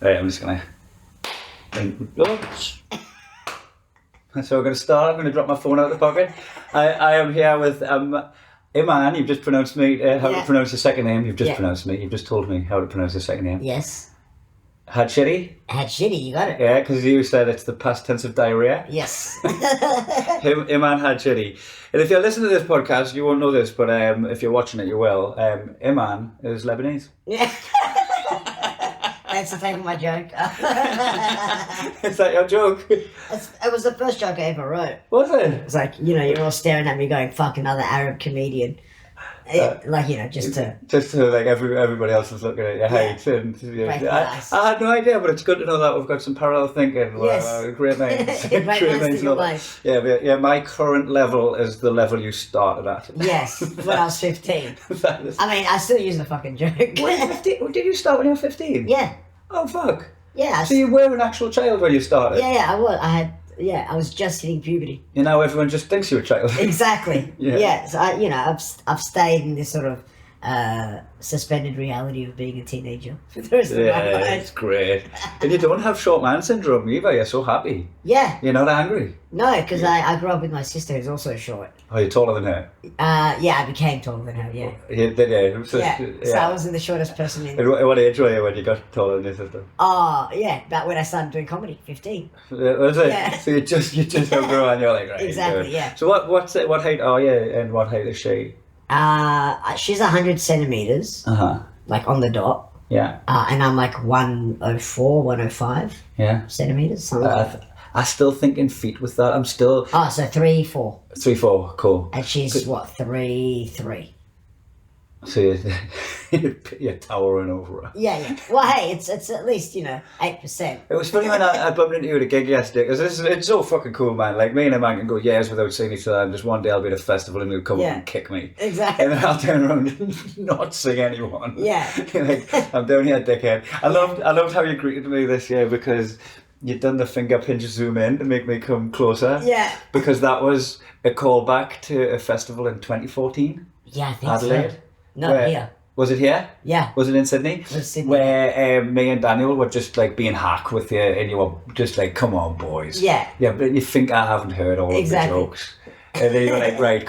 Right, I'm just gonna. So we're gonna start. I'm gonna drop my phone out of the pocket. I am here with Imaan. You've just pronounced me. How to pronounce your second name? You've just pronounced me. You've just told me how to pronounce your second name. Yes. Hadchiti? Hadchiti, you got it. Yeah, because you said it's the past tense of diarrhea. Yes. Imaan Hadchiti. And if you're listening to this podcast, you won't know this, but if you're watching it, you will. Imaan is Lebanese. Yeah. Thanks for taking my joke. Is that your joke? It was the first joke I ever wrote. Was it? It's like, you're all staring at me going, fuck, another Arab comedian. Just to like everybody else is looking at your height. And I had no idea, but it's good to know that we've got some parallel thinking. Yes. Great minds. Great minds think alike. Yeah, my current level is the level you started at. Yes, when I was 15. I still use the fucking joke. Did you start when you were 15? Yeah. Oh, fuck. Yeah. So you were an actual child when you started? Yeah, I was. I was just hitting puberty. Everyone just thinks you're a child. Exactly. Yeah. So I've stayed in this sort of suspended reality of being a teenager for the rest of my life. Yeah, it's great. And you don't have short man syndrome either. You're so happy. Yeah. You're not angry. No, because I grew up with my sister who's also short. Oh, you're taller than her? I became taller than her, yeah. So I wasn't the shortest person in... At what age were you when you got taller than your sister? Oh, yeah, about when I started doing comedy, 15. Was it? Yeah. So you just outgrew and you're like, right. Exactly, yeah. So what height are you and what height is she? She's 100 centimeters, like on the dot. Yeah. And I'm like 104, 105 centimeters, something like that. I still think in feet with that. I'm still... Oh, so 3'4". 3'4", cool. And she's, 3'3". So you're towering over her. Yeah. Well, hey, it's at least, 8%. It was funny when I bumped into you at a gig yesterday, because it's so fucking cool, man. Like, me and a man can go years without seeing each other, and just one day I'll be at a festival and he'll come up and kick me. Exactly. And then I'll turn around and not sing anyone. Yeah. Like, I'm down here, dickhead. I loved how you greeted me this year, because you'd done the finger pinch zoom in to make me come closer. Yeah. Because that was a callback to a festival in 2014. Yeah, I think Adelaide. so. No, here. Was it here? Yeah. Was it in Sydney? It was Sydney. Where me and Daniel were just like being hack with you, and you were just like, come on, boys. Yeah. Yeah, but you think I haven't heard all of the jokes. And then you were like, right,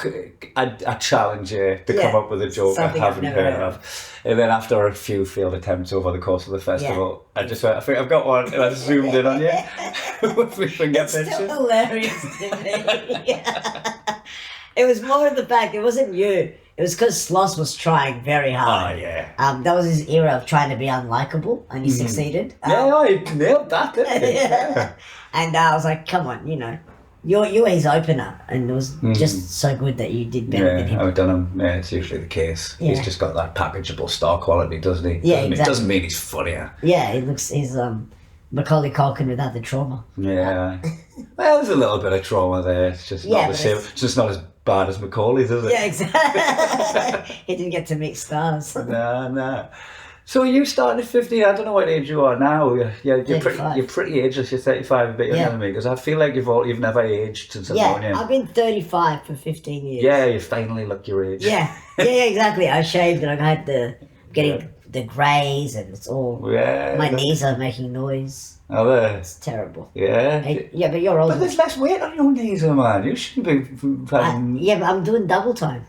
I challenge you to come up with a joke I haven't heard of. And then after a few failed attempts over the course of the festival, I just went, I think I've got one, and I zoomed in on you. With my finger It's still hilarious to me. It was more of the fact, it wasn't you. It was because Sloss was trying very hard. Oh, yeah. That was his era of trying to be unlikable, and he succeeded. He nailed that, didn't he? Yeah. And I was like, come on, you're his opener, and it was just so good that you did better than him. I've done him. Yeah, it's usually the case. Yeah. He's just got that packageable star quality, doesn't he? Yeah, exactly. It doesn't mean he's funnier. Yeah, he's Macaulay Culkin without the trauma. Yeah. Well, there's a little bit of trauma there. It's just not the same. It's just not as bad as Macaulay's, is it? Yeah, exactly. He didn't get to meet stars. Nah. So you started at 15. I don't know what age you are now. You're pretty ageless. You're 35, a bit younger than me, because I feel like you've never aged since I've known you. I've been 35 for 15 years. Yeah, you finally look your age. Yeah, exactly. I shaved and I had the greys, and it's all. Yeah. My knees are making noise. Oh, there. It's terrible. Yeah. Yeah, but you're older. But there's less weight on your knees, man. You shouldn't be. But I'm doing double time.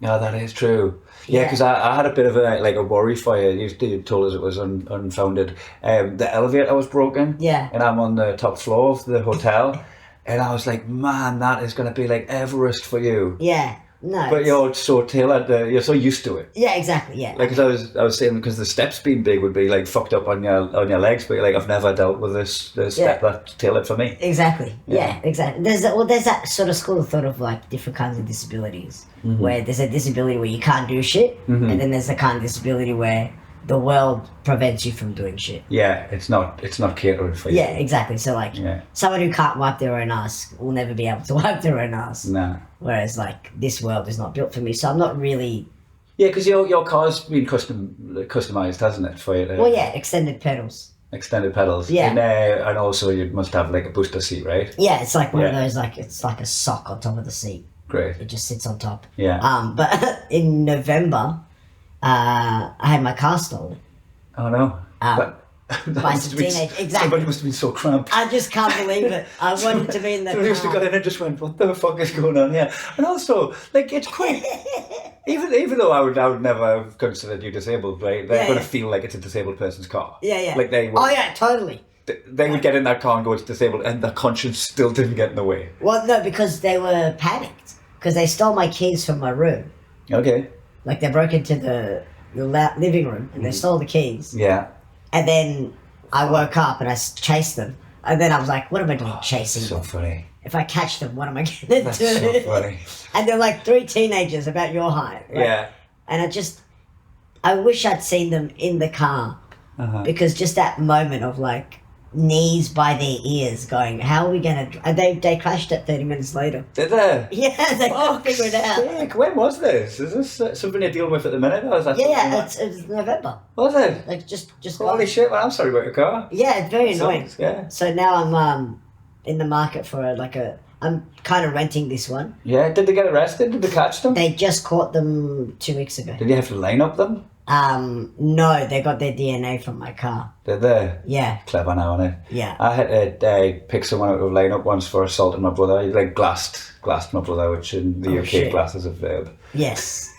Yeah, that is true. Yeah, because I had a bit of a worry for you. You told us it was unfounded. The elevator was broken. Yeah. And I'm on the top floor of the hotel, and I was like, man, that is going to be like Everest for you. Yeah. No. But you're so tailored. You're so used to it. Yeah, exactly. Yeah. Like, cause I was saying, because the steps being big would be like fucked up on your legs, but you're like, I've never dealt with this step that's tailored for me. Exactly. Yeah, exactly. There's that sort of school of thought of like different kinds of disabilities, where there's a disability where you can't do shit, and then there's the kind of disability where the world prevents you from doing shit. Yeah, it's not catering for you. Yeah, exactly. So like, someone who can't wipe their own ass will never be able to wipe their own ass. Nah. Whereas like, this world is not built for me, so I'm not really... Yeah, because your car's been customized, hasn't it, for you? Well, yeah, extended pedals. Extended pedals. Yeah. And also you must have like a booster seat, right? Yeah, it's like one of those, like, it's like a sock on top of the seat. Great. It just sits on top. Yeah. But in November, I had my car stolen. Oh no. by some teenage. Exactly. Somebody must have been so cramped. I just can't believe it. I wanted to be in the car. Somebody must have got in and just went, what the fuck is going on here? And also, like, it's quite... even though I would never have considered you disabled, right? They're going to feel like it's a disabled person's car. Yeah, yeah. Like they would, oh, yeah, totally. They would get in that car and go, it's disabled, and their conscience still didn't get in the way. Well, no, because they were panicked. Because they stole my keys from my room. Okay. Like, they broke into the living room, and they stole the keys. Yeah. And then I woke up, and I chased them. And then I was like, what am I doing chasing them? So funny. If I catch them, what am I going to do? That's so funny. And they're like 3 teenagers about your height. Right? Yeah. And I wish I'd seen them in the car. Because just that moment of like knees by their ears going, how are we going to... They crashed it 30 minutes later. Did they? Yeah, they couldn't figure it out. Sick. When was this? Is this something you're dealing with at the minute? Or is that it's November. Was it? Like just Holy shit, well, I'm sorry about your car. Yeah, it's very annoying. Yeah. So now I'm in the market for I'm kind of renting this one. Yeah, did they get arrested? Did they catch them? They just caught them 2 weeks ago. Did you have to line up them? No, they got their DNA from my car. Did they? Yeah. Clever now, innit? Yeah. I had to pick someone out of line up once for assaulting my brother. He like glassed my brother, which in the UK shit. glass is a verb. Yes.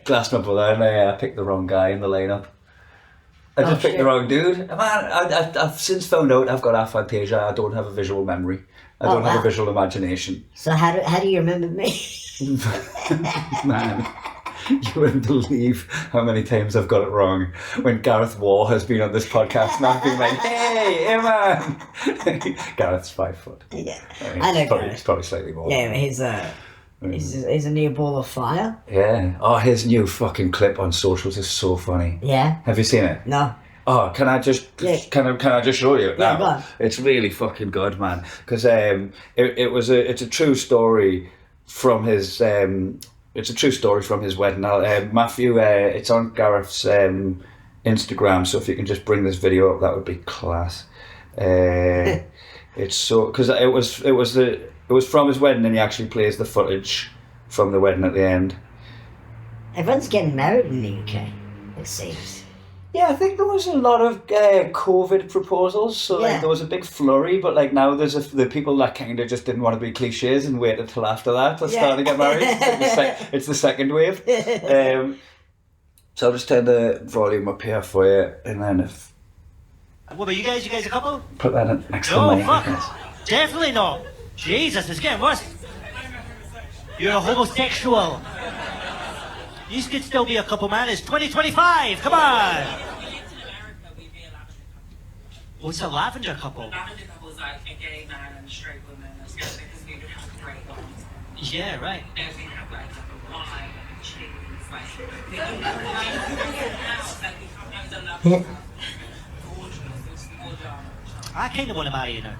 Glassed my brother and I picked the wrong guy in the lineup. I just picked the wrong dude. Man, I've since found out I've got aphantasia. I don't have a visual memory. I don't have a visual imagination. So how do you remember me? Man, you wouldn't believe how many times I've got it wrong when Gareth Waugh has been on this podcast and I've been like, hey, Imaan. Gareth's 5 foot. Yeah, I know he's probably slightly more. Yeah, but he's a new ball of fire. Yeah. Oh, his new fucking clip on socials is so funny. Yeah. Have you seen it? No. Oh, can I just can I just show you it now? Yeah, go on. It's really fucking good, man. Because it's a true story from his wedding. Matthew, it's on Gareth's Instagram. So if you can just bring this video up, that would be class. It's so because it was from his wedding, and he actually plays the footage from the wedding at the end. Everyone's getting married in the UK, it seems. Yeah, I think there was a lot of COVID proposals, so like there was a big flurry, but like now there's the people that kind of just didn't want to be cliches and waited till after that to start to get married. It's the second wave. So I'll just turn the volume up here for you, and then if... What about you guys? You guys a couple? Put that in next to no, me. Fuck. Definitely not. Jesus, it's getting worse. You're a homosexual. You could still be a couple, man. It's 2025. Come on. What's a lavender couple? Lavender couple is like a gay man and a straight woman. Because we would have great ones. Yeah, right. And we have like a wine and cheese. Like, I kind of want to marry you now.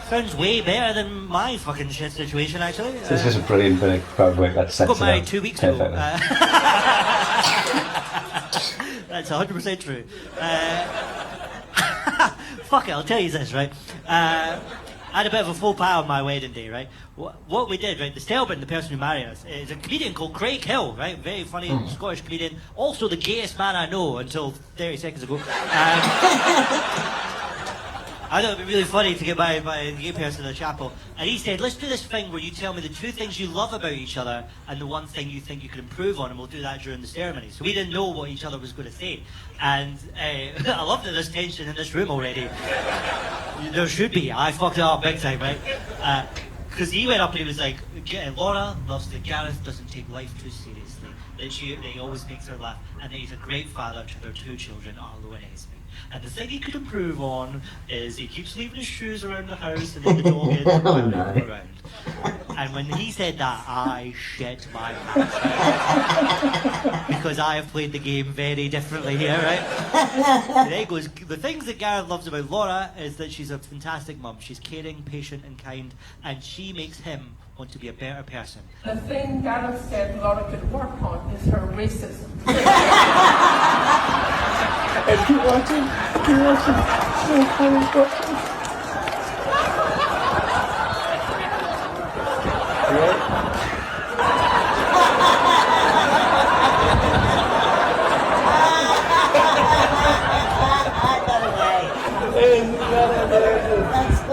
Sounds way better than my fucking shit situation, actually. This is a brilliant bit of crowd work that sets it up. Got married 2 weeks ago. Perfectly. That's 100% true. Fuck it, I'll tell you this, right? I had a bit of a faux pas on my wedding day, right? What we did, right? The celebrant, the person who married us, is a comedian called Craig Hill, right? Very funny Scottish comedian. Also the gayest man I know until 30 seconds ago. I thought it'd be really funny to get by a gay person in the chapel. And he said, let's do this thing where you tell me the 2 things you love about each other and the 1 thing you think you could improve on, and we'll do that during the ceremony. So we didn't know what each other was going to say. And I love that there's tension in this room already. There should be. I fucked it up big time, right? Because he went up and he was like, Laura loves that Gareth doesn't take life too seriously, that he always makes her laugh, and that he's a great father to their 2 children, Arlo and Esme. And the thing he could improve on is he keeps leaving his shoes around the house and then the dog gets around. And when he said that, I shit my pants. Because I have played the game very differently here, right? And then he goes, the things that Gareth loves about Laura is that she's a fantastic mum. She's caring, patient and kind, and she makes him want to be a better person. The thing Gareth said Laura could work on is her racism. Keep watching.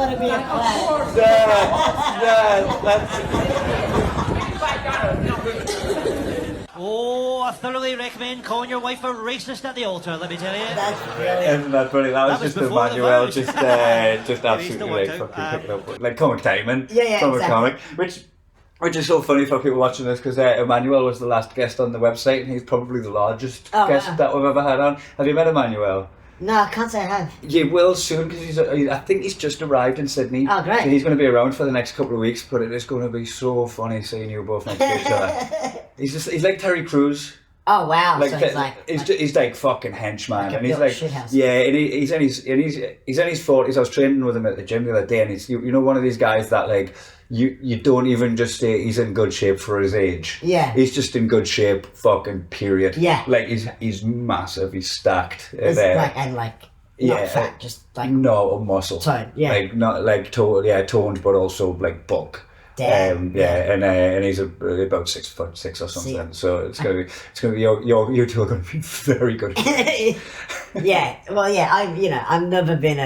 want to be a clown. Oh, I thoroughly recommend calling your wife a racist at the altar, let me tell you. That's brilliant. Isn't that brilliant? That was just before the Emmanuel, vote. just absolutely like fucking picking up like comic timing. Yeah, comic exactly. comic, which is so funny for people watching this because Emmanuel was the last guest on the website and he's probably the largest guest that we've ever had on. Have you met Emmanuel? No, I can't say I have. You will soon because I think he's just arrived in Sydney. Oh, great. So he's going to be around for the next couple of weeks, but it is going to be so funny seeing you both next to each other. He's like Terry Crews. Oh wow! Like, so he's like fucking henchman, a and he's real like, shithouse. yeah, and he's in his 40s. I was training with him at the gym the other day, and he's you know one of these guys that like you don't even just say he's in good shape for his age. Yeah, he's just in good shape, fucking period. Yeah, like he's massive, he's stacked. He's not fat, just like no muscle, toned. Yeah, like not like toned, but also like bulk. Damn. And he's about 6'6" or something. So it's gonna be you two are gonna be very good. Yeah. Well, yeah. I've never been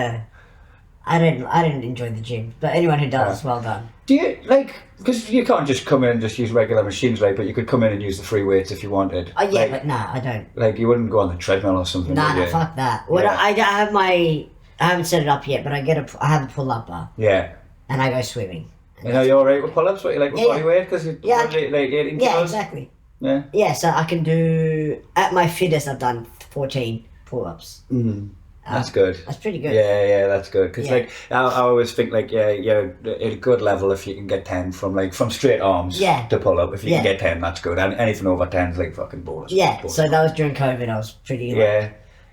I didn't enjoy the gym, but anyone who does, well done. Do you like because you can't just come in and just use regular machines, right? But you could come in and use the free weights if you wanted. Oh yeah, but I don't. Like you wouldn't go on the treadmill or something. No, fuck that. Well, Yeah. I haven't set it up yet, but I have a pull-up bar. Yeah. And I go swimming. You know, you're alright with pull-ups, but you like with body weight because you're like 18 kilos? Yeah, exactly. Yeah. Yeah, so I can do, at my fittest, I've done 14 pull-ups. Mm-hmm. That's good. That's pretty good. Yeah, that's good. Because Yeah. I always think you're at a good level if you can get 10 from straight arms to pull up. If you can get 10, that's good. And anything over 10 is like fucking bonus. Yeah, bonus. so that was during COVID. I was pretty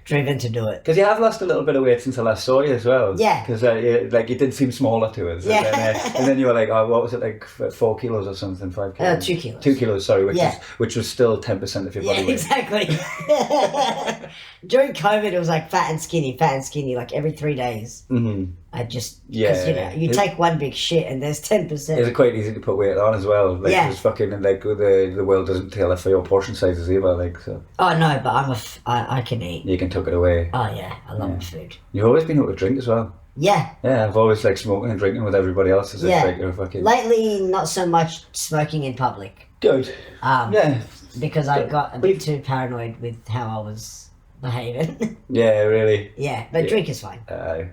driven to do it. Because you have lost a little bit of weight since I last saw you as well. Yeah. Because you did seem smaller to us. Yeah. And then you were like, what was it, like 4 kilos or something, 5 kilos? 2 kilos. 2 kilos, sorry, which was still 10% of your body Yeah, weight. exactly. During COVID, it was like fat and skinny, like every 3 days. Mm-hmm. I just, because you take one big shit and there's 10%. It's quite easy to put weight on as well. Like, it's fucking, like, the world doesn't tailor for your portion sizes either, like, so. Oh no, but I can eat. You can tuck it away. Oh yeah, I love my food. You've always been able to drink as well. Yeah. Yeah, I've always like smoking and drinking with everybody else. As if, like, you're fucking... Lately, not so much smoking in public. Good. Yeah. Because I got a bit too paranoid with how I was behaving. Yeah, really. Yeah, but drink is fine.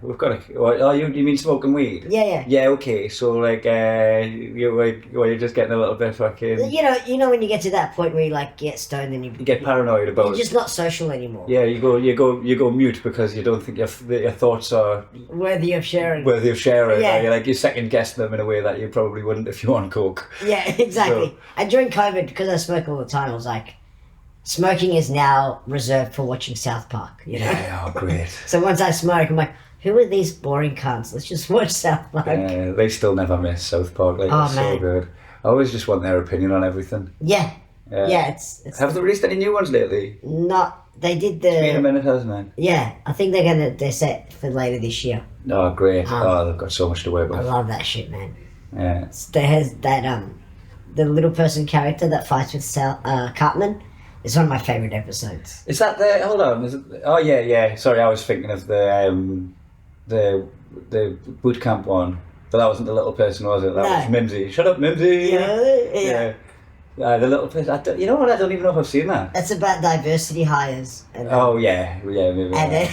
We've got a... Oh, you mean smoking weed? Yeah. Yeah, okay. So, like, you're just getting a little bit fucking... You know when you get to that point where you, like, get stoned and you get paranoid about... You're just not social anymore. Yeah, you go mute because you don't think your thoughts are... Worthy of sharing. Yeah. You second guess them in a way that you probably wouldn't if you were on coke. Yeah, exactly. So, and during COVID, because I smoke all the time, I was like... Smoking is now reserved for watching South Park, you know? Yeah, great. So once I smoke, I'm like, who are these boring cunts? Let's just watch South Park. Yeah, they still never miss South Park. Like, it's so good. I always just want their opinion on everything. Yeah, it's Have they released any new ones lately? They did the... It's been a minute, hasn't it? Yeah, I think they're set for later this year. Oh, great. They've got so much to work with. I love that shit, man. Yeah. There has that, the little person character that fights with Cartman. It's one of my favourite episodes. Is that the... Hold on. Is it, oh, yeah. Sorry, I was thinking of the boot camp one. But that wasn't the little person, was it? That was Mimsy. Shut up, Mimsy! Yeah. The little person... you know what? I don't even know if I've seen that. That's about diversity hires. And, yeah, maybe. And then...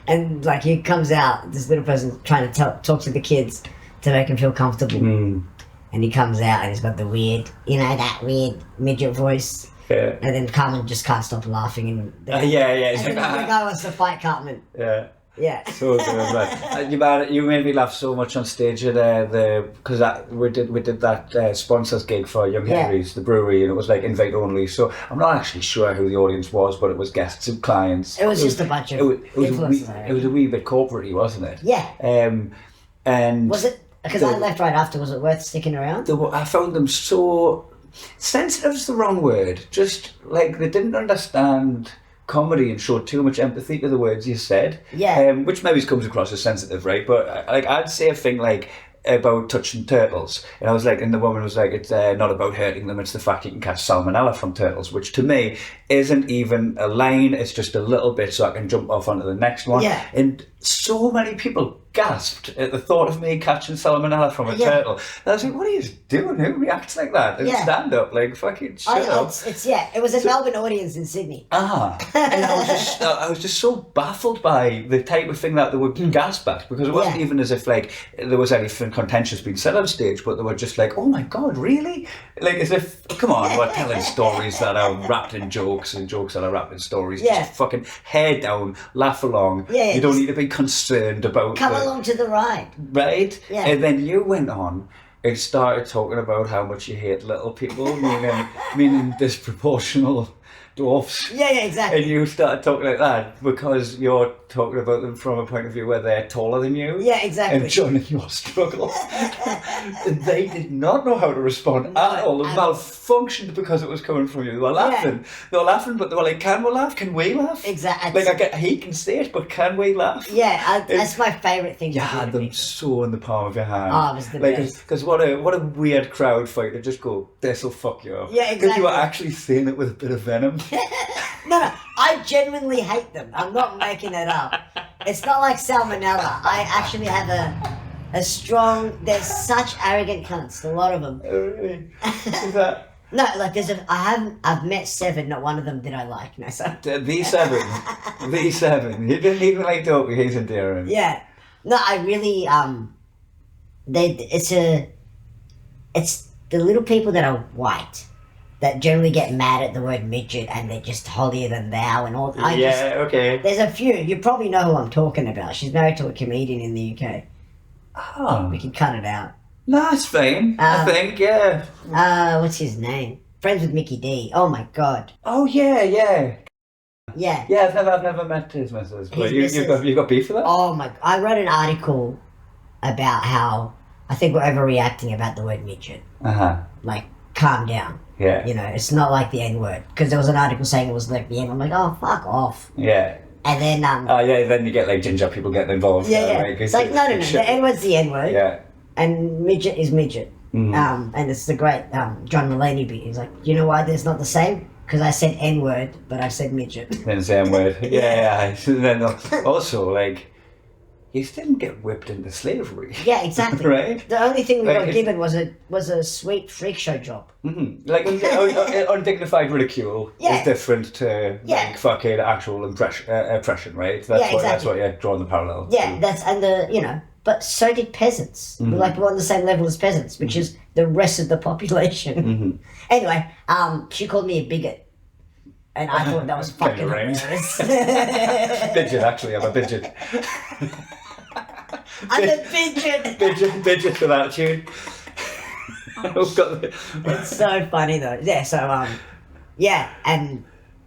and, like, he comes out, this little person trying to talk to the kids to make them feel comfortable. Mm. And he comes out and he's got the weird... that weird midget voice... Yeah. And then Cartman just can't stop laughing. And the guy wants to fight Cartman. Yeah. So good, man. You made me laugh so much on stage because we did that sponsors gig for Young Henry's, the brewery, and it was like invite only. So I'm not actually sure who the audience was, but it was guests and clients. It was just a bunch of influencers. It was a wee bit corporate-y, wasn't it? Yeah. And was it? Because I left right after. Was it worth sticking around? I found them so... Sensitive's the wrong word. Just like they didn't understand comedy and showed too much empathy to the words you said. Yeah. Which maybe comes across as sensitive, right? But like I'd say a thing like about touching turtles, and I was like, and the woman was like, it's not about hurting them. It's the fact you can catch salmonella from turtles, which to me isn't even a line. It's just a little bit so I can jump off onto the next one. Yeah. And so many people gasped at the thought of me catching salmonella from a turtle. And I was like, what are you doing? Who reacts like that? And stand up, like, fucking shut up. It was a Melbourne audience in Sydney. And I was just so baffled by the type of thing that they would gasp at, because it wasn't even as if, like, there was anything contentious being said on stage, but they were just like, oh my God, really? Like, as if, come on, we're telling stories that are wrapped in jokes and jokes that are wrapped in stories. Just fucking head down, laugh along. You don't need to be concerned about come along to the ride. Right? Yeah. And then you went on and started talking about how much you hate little people, meaning disproportional dwarfs. Yeah, exactly. And you started talking like that because you're talking about them from a point of view where they're taller than you. Yeah, exactly. And joining your struggle. And they did not know how to respond at all. They malfunctioned because it was coming from you. They were laughing. They were laughing, but they were like, can we laugh? Can we laugh? Exactly. Like, I get he can say it, but can we laugh? Yeah, that's my favourite thing. You had them so in the palm of your hand. Oh, it was the best. Because what a weird crowd fight to just go, this'll fuck you up. Yeah, exactly. Because you were actually saying it with a bit of venom. No, I genuinely hate them. I'm not making it up. It's not like salmonella. I actually have a strong. They're such arrogant cunts. A lot of them. Oh, really? Is that? No, like I've met 7. Not one of them did I like. No, so. The 7. The 7. You didn't even like Dopey. He's endearing. Yeah. No, I really it's the little people that are white that generally get mad at the word midget and they're just holier than thou and all. Okay. There's a few. You probably know who I'm talking about. She's married to a comedian in the UK. Oh. We can cut it out. No, it's fine. I think, yeah. What's his name? Friends with Mickey D. Oh my God. Oh, yeah. Yeah. Yeah, I've never met his missus. But you got beef for that? Oh my! I wrote an article about how I think we're overreacting about the word midget. Like, calm down. Yeah. You know, it's not like the N word. Because there was an article saying it was like the N. I'm like, oh, fuck off. Yeah. And then then you get like ginger people getting involved. Yeah. Right? It's like no. The N word's the N word. Yeah. And midget is midget. And it's the great John Mulaney bit. He's like, you know why there's not the same? Because I said N word, but I said midget. Then it's N word. Yeah. Then also, like, you didn't get whipped into slavery. Yeah, exactly. Right? The only thing we got given was a sweet freak show job. Mm-hmm. Like, undignified ridicule is different to like fucking actual oppression, right? That's what you're drawing the parallel. Yeah, but so did peasants. We're on the same level as peasants, which is the rest of the population. Anyway, she called me a bigot. And I thought that was fucking hilarious. Bidget, actually, I'm a bidget. I'm a bidget. Bidget for that tune. It's so funny though. Yeah, so and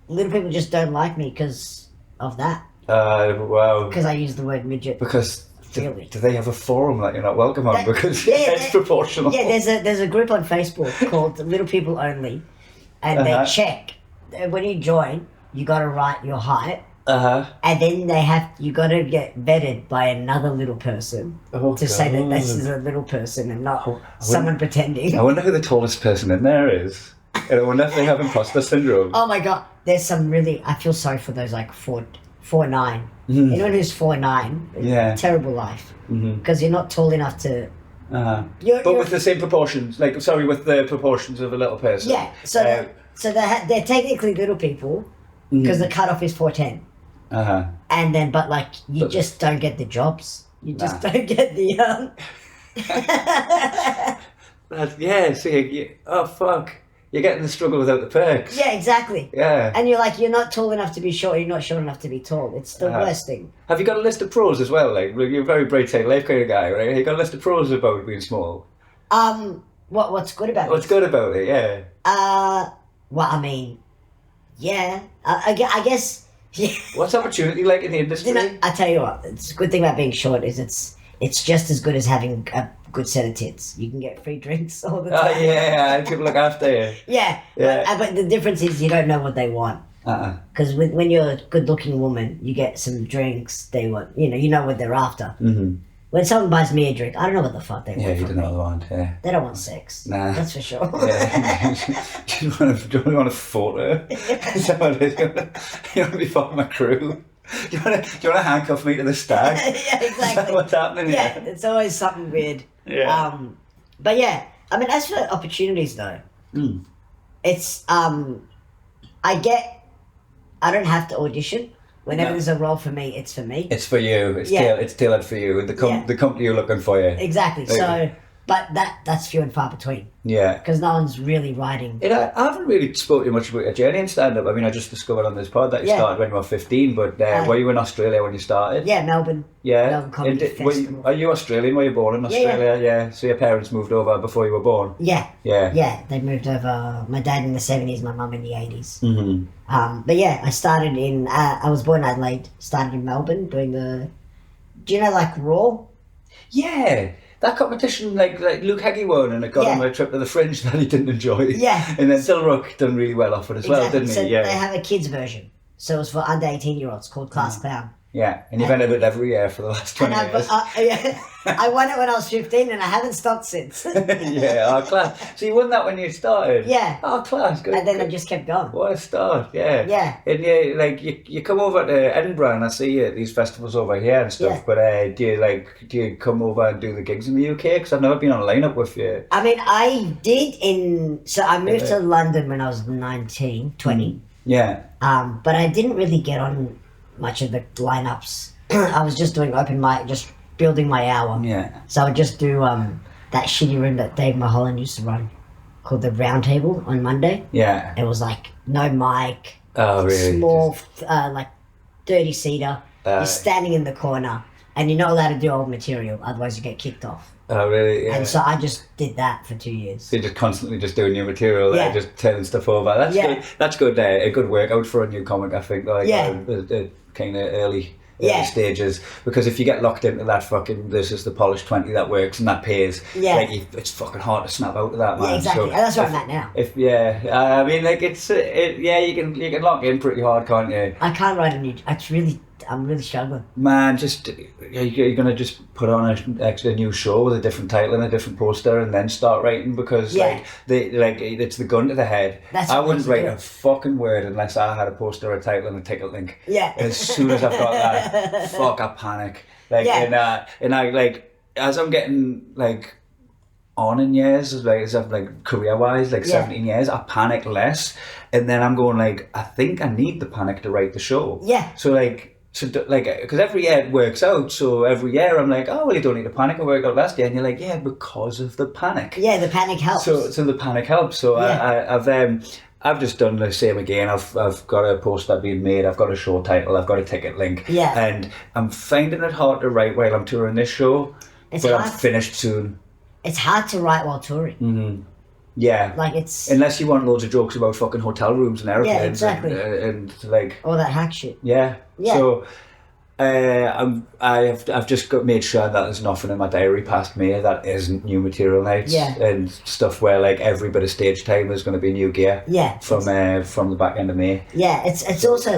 little people just don't like me because of that. Wow. Because I use the word midget. Because do they have a forum that you're not welcome on? Because it's proportional. Yeah, there's a group on Facebook called Little People Only, and they check when you join. You got to write your height. And then you got to get vetted by another little person to say that this is a little person and not someone pretending. I wonder who the tallest person in there is. And I wonder if they have imposter syndrome. Oh my God, there's some really. I feel sorry for those like 4'9". Anyone who's 4'9", terrible life because you're not tall enough to. But with the same proportions, with the proportions of a little person. Yeah, so they're technically little people because the cutoff is 4'10". And then, but you just don't get the jobs. You just don't get the oh fuck. You're getting the struggle without the perks. Yeah, exactly. Yeah. And you're not tall enough to be short, you're not short enough to be tall. It's the worst thing. Have you got a list of pros as well? Like, you're a very bright life kind of guy, right? Have you got a list of pros about being small? What's good about it? What's good about it, yeah. Well, I mean, yeah. I guess, yeah. What's opportunity like in the industry? I tell you what, it's a good thing about being short is it's just as good as having a good set of tits. You can get free drinks all the time. Oh, yeah, people look after you. Yeah. But the difference is you don't know what they want. Because when you're a good-looking woman, you get some drinks they want. You know what they're after. When someone buys me a drink, I don't know what the fuck they want. Yeah, you don't know what they want, yeah. They don't want sex. Nah. That's for sure. Yeah. Do you want a photo? You want to be part of my crew? Do you want to handcuff me to the stag? Yeah, exactly. Is that what's happening Yeah, here? it's always something weird. Yeah. But yeah, I mean, as for opportunities though, it's I don't have to audition. Whenever there's a role for me, it's for me. It's for you. It's tailored for you. The company you're looking for you. Exactly. So, but that's few and far between. Yeah. Because no one's really writing. I haven't really spoken much about your journey in stand-up. I mean, I just discovered on this pod that you started when you were 15, but were you in Australia when you started? Yeah, Melbourne. Yeah. Melbourne Comedy Festival. Are you Australian? Were you born in Australia? Yeah. So your parents moved over before you were born? Yeah. Yeah. Yeah, they moved over. My dad in the 70s, my mum in the 80s. Mm-hmm. But yeah, I started in, I was born in Adelaide, started in Melbourne doing do you know like Raw? Yeah. That competition, like Luke Heggie won, and it got him a trip to the Fringe that he didn't enjoy. Yeah. And then Dilrook done really well off it as well, didn't he? So Yeah. they have a kids version. So it was for under 18-year-olds called Class Clown. Yeah, and you've entered it every year for the last 20 years. I won it when I was 15 and I haven't stopped since. Yeah, class. So you won that when you started? Yeah. Oh, class. Good. And then I just kept going. What a start, yeah. Yeah. And you come over to Edinburgh and I see you at these festivals over here and stuff, but do you come over and do the gigs in the UK? Because I've never been on a lineup with you. I mean, I did so I moved to London when I was 20. Yeah. But I didn't really get on much of the lineups. I was just doing open mic, just building my hour. Yeah. So I would just do that shitty room that Dave Mulholland used to run called the Round Table on Monday. Yeah. It was like no mic. Oh, really? Small, like 30-seater. You're standing in the corner and you're not allowed to do old material, otherwise you get kicked off. Oh, really? Yeah. And so I just did that for 2 years. So you're just constantly just doing new material, just turning stuff over. That's good. That's good. A good workout for a new comic, I think. The kind of early stages, because if you get locked into that fucking this is the polished 20 that works and that pays, it's fucking hard to snap out of that, man. Yeah, exactly. So and that's where I'm at now. I mean, like you can lock in pretty hard, can't you? I can't write I'm really struggling. Man, you're gonna just put on a new show with a different title and a different poster, and then start writing, because it's the gun to the head. I wouldn't write a fucking word unless I had a poster, a title, and a ticket link. Yeah. And as soon as I've got that, I panic. And I as I'm getting on in years, as I've career wise, 17 years, I panic less, and then I'm going I think I need the panic to write the show. Yeah. So because every year it works out, so every year I'm oh well, you don't need to panic, it worked out last year, and you're because of the panic. Yeah, the panic helps. So the panic helps. So I've just done the same again. I've got a poster being made, I've got a show title, I've got a ticket link, and I'm finding it hard to write while I'm touring this show, but I'm finished soon. It's hard to write while touring. Mm-hmm. Yeah. Unless you want loads of jokes about fucking hotel rooms and airplanes. Yeah, exactly. And all that hack shit. Yeah. Yeah. So I've just made sure that there's nothing in my diary past May that isn't new material nights. Yeah. And stuff where every bit of stage time is going to be new gear. Yeah. From the back end of May. Yeah. It's also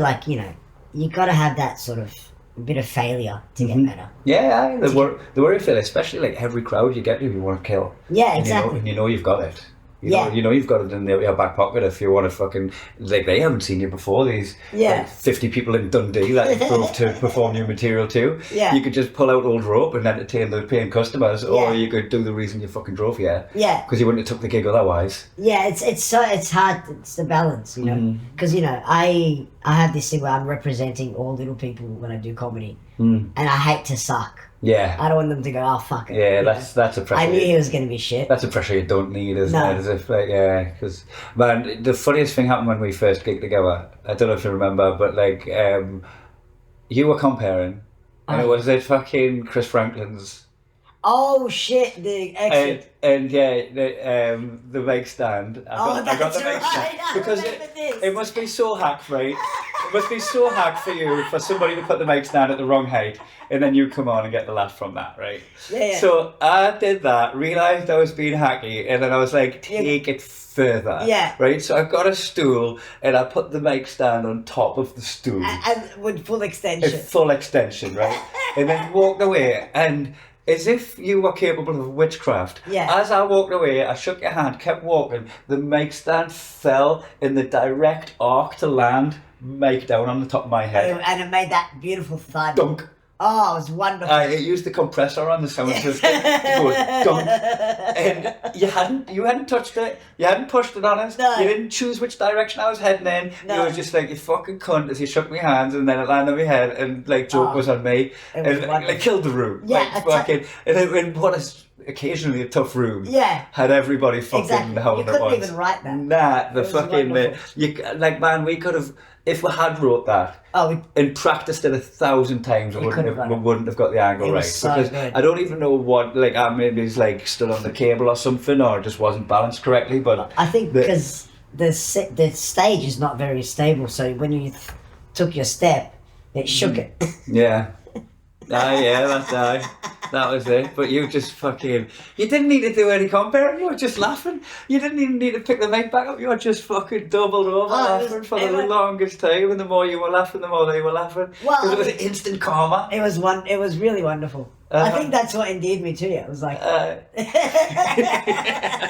you got to have that sort of bit of failure to get better. Yeah, the worry failure, especially every crowd you get to, you want to kill. Yeah, exactly. And you know you've got it. You know you've got it in your back pocket if you want to fucking they haven't seen you before. These 50 people in Dundee that you drove to perform new material to. Yeah. You could just pull out old rope and entertain the paying customers, or you could do the reason you fucking drove here. Yeah. Because you wouldn't have took the gig otherwise. Yeah, it's hard. It's the balance, because I have this thing where I'm representing all little people when I do comedy, and I hate to suck. Yeah. I don't want them to go, oh, fuck it. Yeah, that's a pressure. I knew he was going to be shit. That's a pressure you don't need, isn't it? As if, because, man, the funniest thing happened when we first gigged together, I don't know if you remember, but, you were comparing, and it was fucking Chris Franklin's. Oh, shit, the exit. And the mic stand. I got the mic stand. Because it must be so hack, right? It must be so hack for you, for somebody to put the mic stand at the wrong height, and then you come on and get the laugh from that, right? Yeah. So I did that, realised I was being hacky, and then I was take it further. Yeah. Right? So I got a stool, and I put the mic stand on top of the stool. And with full extension. Full extension, right? And then walked away, and as if you were capable of witchcraft. Yeah. As I walked away, I shook your hand, kept walking, the mic stand fell in the direct arc to land mic down on the top of my head. And it made that beautiful thud. Dunk. Oh, it was wonderful. I used the compressor on the sound system to go dunk. And you hadn't touched it. You hadn't pushed it on us. No. You didn't choose which direction I was heading in. No. You were just like, you fucking cunt, as you shook my hands and then it landed on my head and like joke was on me. It was And wonderful. it killed the room. Yeah, Like fucking and what is occasionally a tough room. Yeah. Had everybody fucking Exactly. howling You at couldn't once. even write that. Nah, the It was fucking wonderful. like man, we could have if we had wrote that. And practiced it 1,000 times, we wouldn't have got the angle right. So because good. I don't even know what, like, I maybe it's like stood on the cable or something, or just wasn't balanced correctly. But I think because the stage is not very stable, so when you took your step, it shook it. yeah, that was it. But you just fucking, you didn't need to do any comparing. You were just laughing. You didn't even need to pick the mic back up. You were just fucking doubled over laughing for the longest time. And the more you were laughing, the more they were laughing. Well, it was instant karma. It was really wonderful. I think that's what endeared me to you. It was like,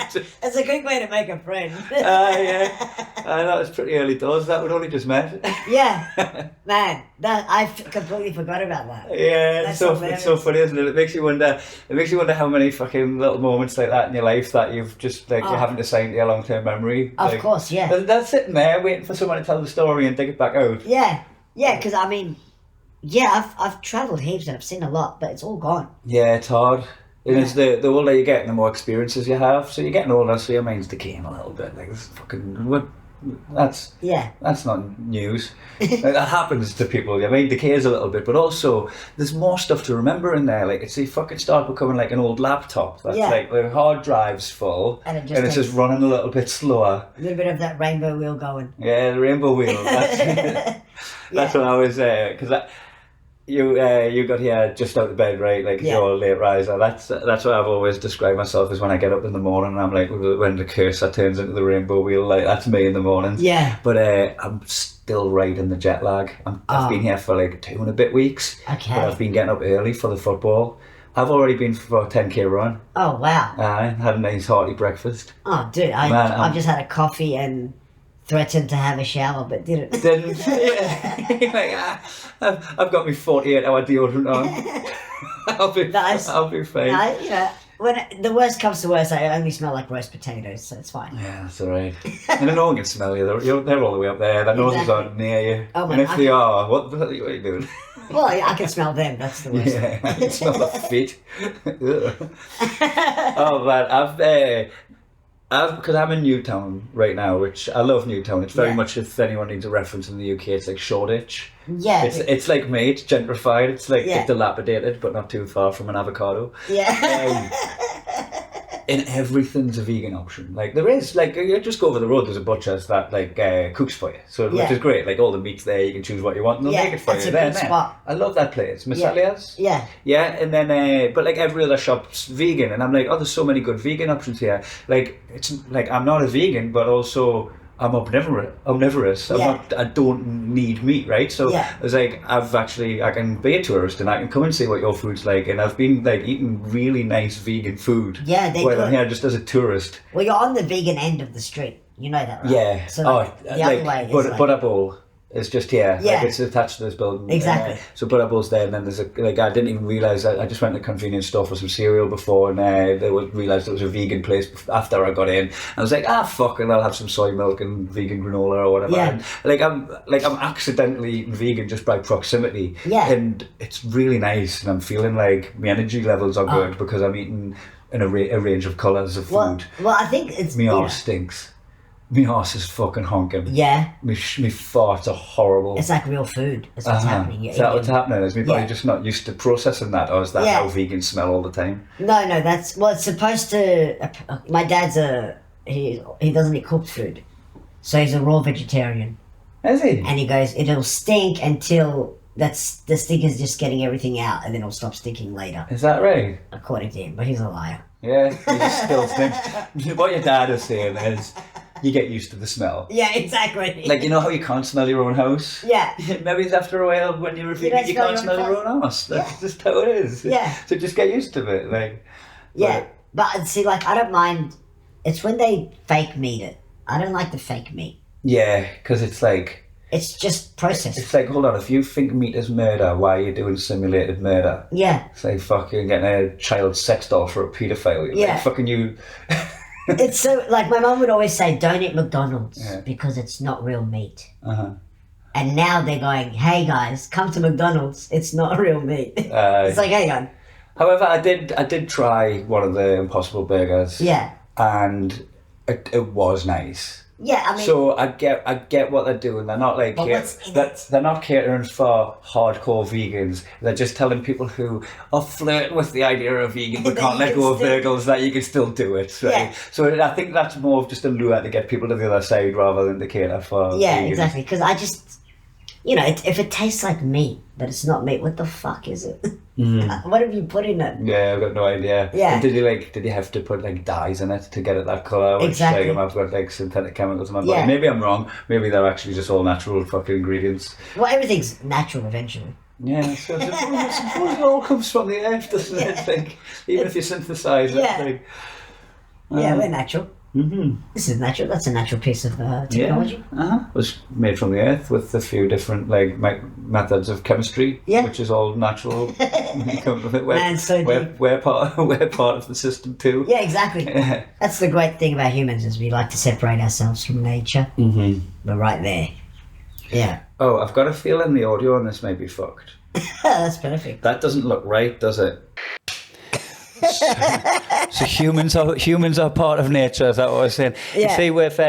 it's a good way to make a friend. That was pretty early doors. That we'd only just met. Yeah, man, I completely forgot about that. Yeah, it's so funny, isn't it? It makes you wonder how many fucking little moments like that in your life that you've just like you're having to sign to your long-term memory. Of course, yeah. That's sitting there waiting for someone to tell the story and dig it back out. Yeah, because I mean. Yeah, I've travelled heaps and I've seen a lot, but it's all gone. Yeah, it's hard. And it's the older you get, the more experiences you have. So you're getting older, so your mind's decaying a little bit. Like this fucking that's not news. Like, that happens to people. Your mind decays a little bit, but also there's more stuff to remember in there. Like you fucking start becoming like an old laptop. That's like the hard drive's full, and it's just running a little bit slower. A little bit of that rainbow wheel going. Yeah, the rainbow wheel. That's what I was because. You got here just out of bed, right? Like you're a late riser. That's what I've always described myself as when I get up in the morning. I'm like when the cursor turns into the rainbow wheel. Like that's me in the mornings. Yeah. But I'm still riding the jet lag. I've been here for like 2 and a bit weeks. Okay. But I've been getting up early for the football. I've already been for a 10k run. Oh wow. I had a nice hearty breakfst. Oh dude, I've just had a coffee and threatened to have a shower, but didn't. I've got my 48-hour deodorant on. I'll be fine. When the worst comes to worst, I only smell like roast potatoes, so it's fine. Yeah, that's alright. And no one can smell you. They're all the way up there. Their noses aren't near you. Oh, and if they are, what are you doing? Well, I can smell them. That's the worst. Yeah, I can smell the feet. Oh man, because I'm in Newtown right now, which I love Newtown. It's very much, if anyone needs a reference in the UK, it's like Shoreditch. Yeah. It's like me, it's gentrified, it's like dilapidated, but not too far from an avocado. Yeah. And everything's a vegan option. Like there is, like you just go over the road, there's a butcher's that like cooks for you. So which is great. Like all the meat's there, you can choose what you want and they'll make it for you. That's a good spot. I love that place. Misalias? Yeah. Yeah, and then but like every other shop's vegan and I'm like, oh, there's so many good vegan options here. Like it's like I'm not a vegan, but also I'm omnivorous. I don't need meat, right? So it's like I can be a tourist and I can come and see what your food's like. And I've been like eating really nice vegan food. Yeah, they're good. I'm here just as a tourist. Well, you're on the vegan end of the street. You know that, right? Yeah. So the other way is Butter Bowl. It's just here. Yeah. Like it's attached to this building. Exactly. So Butter Bowl's there, and then there's I didn't even realise I just went to a convenience store for some cereal before, and they realised it was a vegan place after I got in. I was like, fuck it, I'll have some soy milk and vegan granola or whatever. Yeah. And I'm accidentally eating vegan just by proximity. Yeah. And it's really nice, and I'm feeling like my energy levels are good because I'm eating in a range of colours of food. Well, I think it's my arse stinks. My arse is fucking honking. Yeah. My farts are horrible. It's like real food. That's what's happening. Is that what's happening? Is my body just not used to processing that, or is that how vegans smell all the time? No, that's it's supposed to. My dad's he doesn't eat cooked food, so he's a raw vegetarian. Is he? And he goes, it'll stink until the stink is just getting everything out, and then it'll stop stinking later. Is that right? According to him, but he's a liar. Yeah, he still stinks. What your dad is saying is, you get used to the smell. Yeah, exactly. Like, you know how you can't smell your own house? Yeah. Maybe it's after a while when you're vegan, you can't smell your own house. That's just how it is. Yeah. So just get used to it. Like. Yeah, but see, like, I don't mind. It's when they fake meat it. I don't like the fake meat. Yeah, because it's like, It's just process. It's like, hold on, if you think meat is murder, why are you doing simulated murder? Yeah. It's like fucking getting a child sex doll for a paedophile. Yeah. Like, fucking you. It's so, like, my mum would always say, don't eat McDonald's because it's not real meat. And now they're going, hey guys, come to McDonald's. It's not real meat. It's like, hang on. However, I did try one of the Impossible Burgers. Yeah. And it was nice. Yeah, I mean... So I get what they're doing. They're not like... they're not catering for hardcore vegans. They're just telling people who are flirting with the idea of vegan but can't let go of burgers that you can still do it. Right? Yeah. So I think that's more of just a lure to get people to the other side rather than to cater for vegans. Exactly. Because I just... You know, if it tastes like meat, but it's not meat, what the fuck is it? What have you put in it? Yeah, I've got no idea. Yeah. And did you have to put like dyes in it to get it that colour? Which, exactly. Like, I've got like synthetic chemicals in my body. Maybe I'm wrong. Maybe they're actually just all natural fucking ingredients. Well, everything's natural eventually. Yeah, so I suppose it all comes from the earth, doesn't it? Like, even if you synthesise it. Like, yeah, we're natural. This is natural. That's a natural piece of technology. It was made from the earth with a few different like methods of chemistry, which is all natural. We're part of the system too. Yeah, exactly. That's the great thing about humans is we like to separate ourselves from nature. We're right there. Yeah. Oh, I've got a feeling the audio on this may be fucked. That's perfect. That doesn't look right, does it? So humans are part of nature. Is that what I was saying? Yeah. You see, with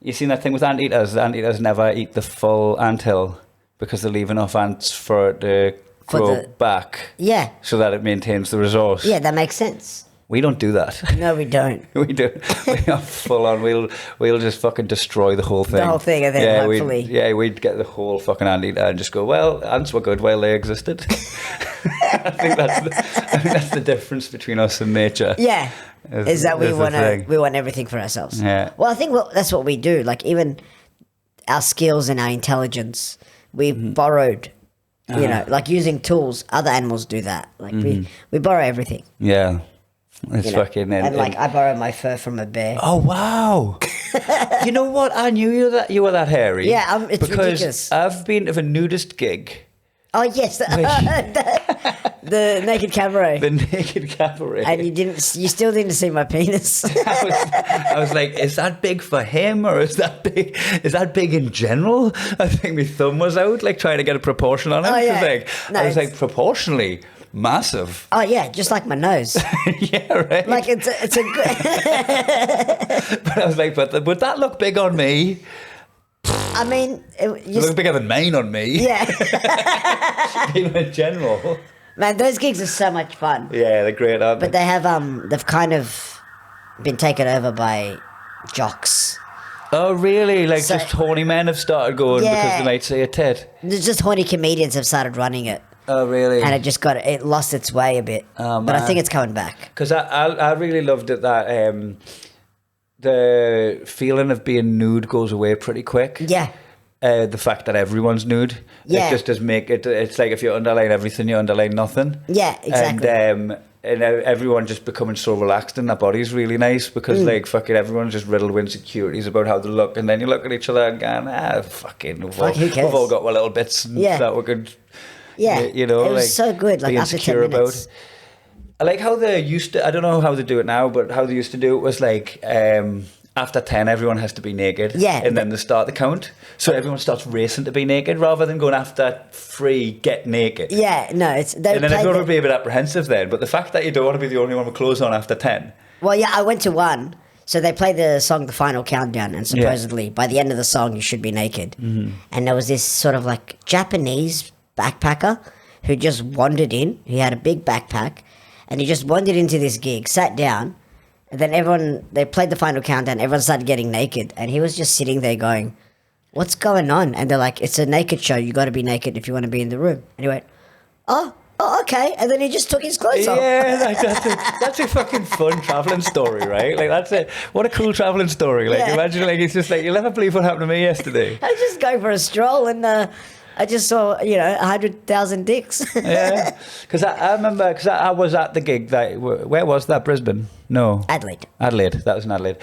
you seen that thing with anteaters? The anteaters never eat the full anthill because they leave enough ants for it to grow back. Yeah. So that it maintains the resource. Yeah, that makes sense. We don't do that. No, we don't. We do. We are full on. We'll just fucking destroy the whole thing. The whole thing, and then hopefully. We'd get the whole fucking anteater and just go, well, ants were good while they existed. I think that's the difference between us and nature. Yeah. Is that we want everything for ourselves. Yeah. Well, I think that's what we do. Like, even our skills and our intelligence, we've borrowed. You know, like using tools. Other animals do that. Like we borrow everything. Yeah. It's fucking... And like, I borrowed my fur from a bear. Oh, wow. You know what? I knew you were that hairy. Yeah, it's because ridiculous. I've been to a nudist gig. Oh, yes. The naked cabaret. The naked cabaret. And you still didn't see my penis. I was like, is that big for him or is that big in general? I think my thumb was out, like trying to get a proportion on it. Oh, yeah. I was like, proportionally massive. Oh yeah, just like my nose. Yeah, right. Like it's a good. But I was like, but would that look big on me? I mean, it look bigger than mine on me. Yeah. In general. Man, those gigs are so much fun. Yeah, they're great, aren't they? But they have they've kind of been taken over by jocks. Oh really? Like just horny men have started going because they might see a tit. There's just horny comedians have started running it. Oh really? And it lost its way a bit. Oh, but I think it's coming back. Because I really loved it that the feeling of being nude goes away pretty quick. Yeah. The fact that everyone's nude. Yeah. It just does make it. It's like if you underline everything, you underline nothing. Yeah, exactly. And everyone just becoming so relaxed in their body's really nice because like fucking everyone's just riddled with insecurities about how they look, and then you look at each other and going, fucking, we've all got our little bits that we could. Yeah, you know, it was like so good. Like after 10 minutes. I like how they used to. I don't know how they do it now, but how they used to do it was like after 10, everyone has to be naked. Yeah, and then they start the count, so everyone starts racing to be naked rather than going after 3, get naked. Yeah, no, it's. And then everyone would be a bit apprehensive then. But the fact that you don't want to be the only one with clothes on after 10. Well, yeah, I went to one. So they play the song The Final Countdown, and supposedly by the end of the song you should be naked. Mm-hmm. And there was this sort of like Japanese backpacker who just wandered in. He had a big backpack, and he just wandered into this gig, sat down, and then they played The Final Countdown, everyone started getting naked, and he was just sitting there going, what's going on? And they're like, it's a naked show, you got to be naked if you want to be in the room. And he went, oh, okay. And then he just took his clothes off. Yeah, that's a fucking fun travelling story, right? Like, that's it. What a cool travelling story. Like, imagine, like, it's just like, you'll never believe what happened to me yesterday. I was just going for a stroll, and I just saw, 100,000 dicks. Yeah. Because I remember, because I was at the gig, where was that? Brisbane? No. Adelaide. That was in Adelaide.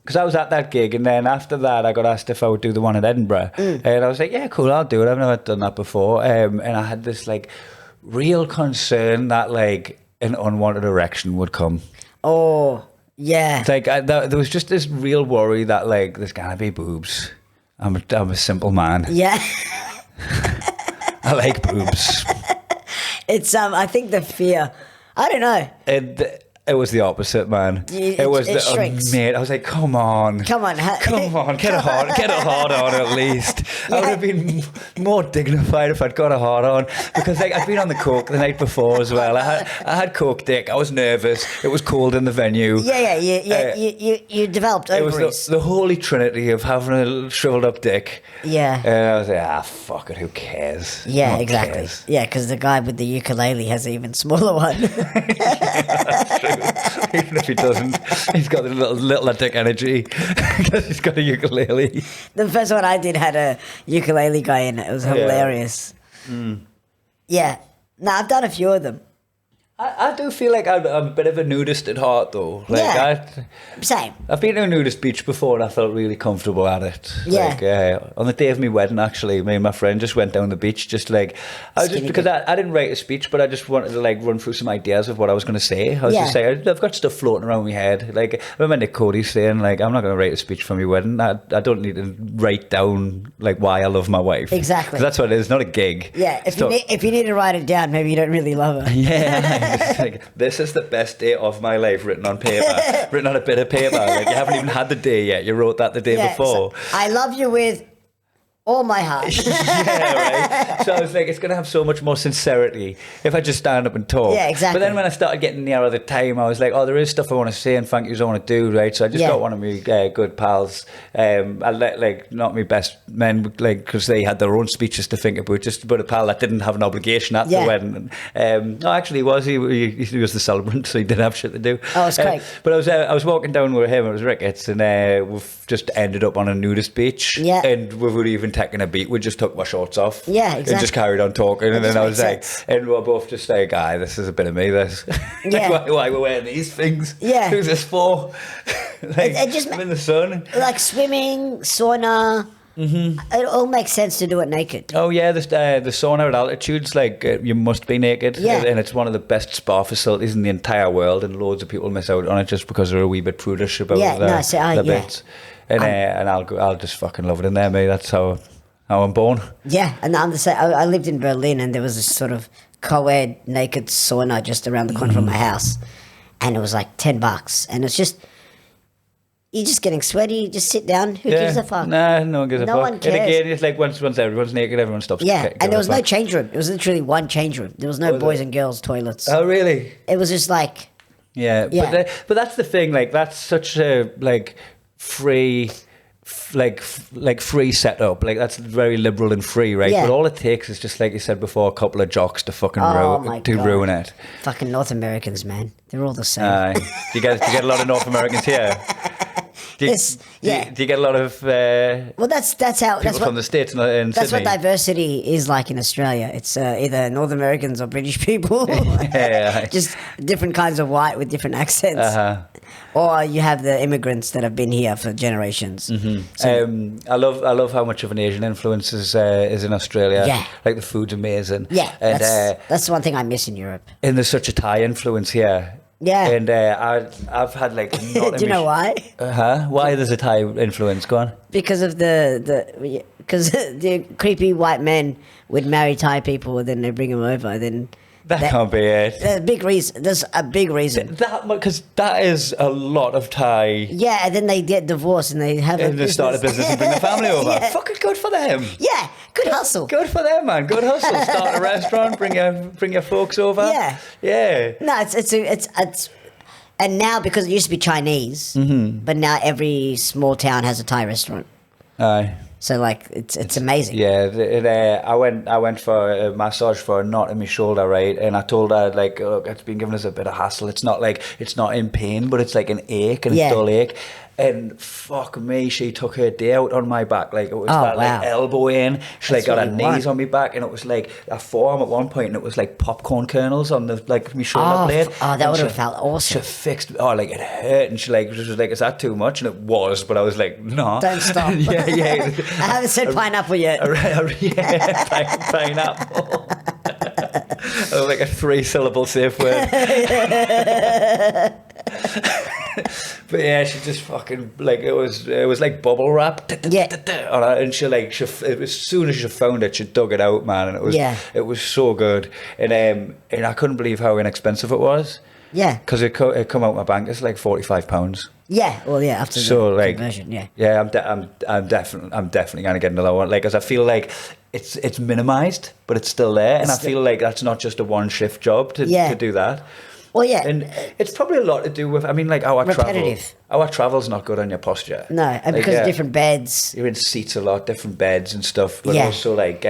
because I was at that gig, and then after that I got asked if I would do the one in Edinburgh, and I was like, yeah, cool, I'll do it. I've never done that before, and I had this like real concern that like an unwanted erection would come. Oh, yeah. It's like there was just this real worry that like there's gonna be boobs. I'm a simple man. Yeah. I like boobs. It's I think the fear. I don't know. It was the opposite, man. It shrinks. Mate, I was like, come on, get a hard on at least. Yeah. I would have been more dignified if I'd got a hard on, because like I'd been on the coke the night before as well. I had coke dick. I was nervous. It was cold in the venue. Yeah. You developed ovaries. It was the holy trinity of having a shriveled up dick. Yeah. And I was like, fuck it, who cares? Yeah, What exactly. cares? Yeah, because the guy with the ukulele has an even smaller one. Even if he doesn't, he's got the little dick energy because he's got a ukulele. The first one I did had a ukulele guy in it. It was hilarious. Yeah. No, I've done a few of them. I do feel like I'm a bit of a nudist at heart, though. Like, Yeah. Same. I've been to a nudist beach before and I felt really comfortable at it. Yeah. Like, on the day of my wedding, actually, me and my friend just went down the beach, because I didn't write a speech, but I just wanted to like run through some ideas of what I was going to say. I was just saying, I've got stuff floating around my head. Like, I remember Nick Cody saying, like, I'm not going to write a speech for my wedding. I don't need to write down like why I love my wife. Exactly. 'Cause that's what it is, not a gig. Yeah, if you need to write it down, maybe you don't really love her. Yeah. It's like, this is the best day of my life written on paper, written on a bit of paper. Like, you haven't even had the day yet. You wrote that the day before. So, I love you with all my heart. Yeah, right. So I was like, it's going to have so much more sincerity if I just stand up and talk. Yeah, exactly. But then when I started getting nearer the time, I was like, oh, there is stuff I want to say and thank yous I want to do, right? So I just got one of my good pals. I let like not my best men, like, because they had their own speeches to think about. Just about a pal that didn't have an obligation at the wedding. No, actually, he was the celebrant, so he didn't have shit to do. Oh, it's great. But I was walking down with him. It was Ricketts, and we've just ended up on a nudist beach. Yeah. And without even taking a beat, we just took my shorts off. Yeah, exactly. And just carried on talking. And then I was like, and we were both just like, this is a bit of me, this. Yeah. Like, why we're wearing these things? Yeah. Who's this for? Like, it just, I'm in the sun. Like swimming, sauna. Mm-hmm. It all makes sense to do it naked. Oh yeah, the sauna at altitudes, like you must be naked. Yeah. And it's one of the best spa facilities in the entire world, and loads of people miss out on it just because they're a wee bit prudish about their bits. And I'll just fucking love it in there, mate. That's how I'm born. Yeah, and I'm the same. I lived in Berlin, and there was this sort of co-ed naked sauna just around the corner from my house, and it was like $10, and it's just you're just getting sweaty. You just sit down. Who gives a fuck? Nah, no one gives a fuck. No one cares. And again, it's like once everyone's naked, everyone stops. Yeah, and there was no change room. It was literally one change room. There was no boys and girls toilets. Oh, really? It was just like but that's the thing. Like, that's such a like free. Like free setup, like that's very liberal and free, right? Yeah. But all it takes is just like you said before, a couple of jocks to fucking ruin it. Fucking North Americans, man, they're all the same. Do you get a lot of North Americans here? Do you get a lot of well, that's how people from the States in that's Sydney? what diversity is like in Australia. It's either North Americans or British people. Just different kinds of white with different accents. Or you have the immigrants that have been here for generations. Mm-hmm. So, I love how much of an Asian influence is in Australia. Yeah, like the food's amazing. Yeah, and that's the one thing I miss in Europe. And there's such a Thai influence here. Yeah, and I've had like. Do you know why? Why there's a Thai influence? Go on. Because of the creepy white men would marry Thai people, and then they bring them over, then. That can't be it. There's a big reason. There's a big reason. Because that is a lot of Thai. Yeah, and then they get divorced and they have and they start a business and bring their family over. Yeah. Fucking good for them. Yeah, good hustle. Good for them, man. Good hustle. Start a restaurant. Bring your folks over. Yeah. Yeah. No, it's and now because it used to be Chinese, but now every small town has a Thai restaurant. Aye. So like it's amazing. Yeah, I went for a massage for a knot in my shoulder, right? And I told her like, look, it's been giving us a bit of hassle. It's not in pain, but it's like an ache and a dull ache. And fuck me, she took her day out on my back. Like, it was Oh, that wow. like elbow in. She like That's got what her you knees want. on me back, and it was like a forearm at one point, and it was like popcorn kernels on the like my shoulder blade. that And would have she- felt awesome. She fixed. Oh, like it hurt, and she was like, "Is that too much?" And it was, but I was like, "No, Don't stop. yeah. I haven't said pineapple yet. Yeah, pineapple. That was like a 3-syllable safe word. But yeah, she just fucking like it was like bubble wrap. Yeah. And as soon as she found it, she dug it out, man, and it was so good. And I couldn't believe how inexpensive it was. Yeah. Because it come out my bank. It's like £45. Yeah. Well, yeah. After So the like, conversion, yeah. yeah, I'm definitely gonna get another one. Like, as I feel like it's minimized, but it's still there, and I feel like that's not just a one shift job to do that. Well, yeah. And it's probably a lot to do with, I mean, like our Repetitive. travel's not good on your posture. No, and Like, because of different beds. You're in seats a lot, different beds and stuff, but Yeah. also like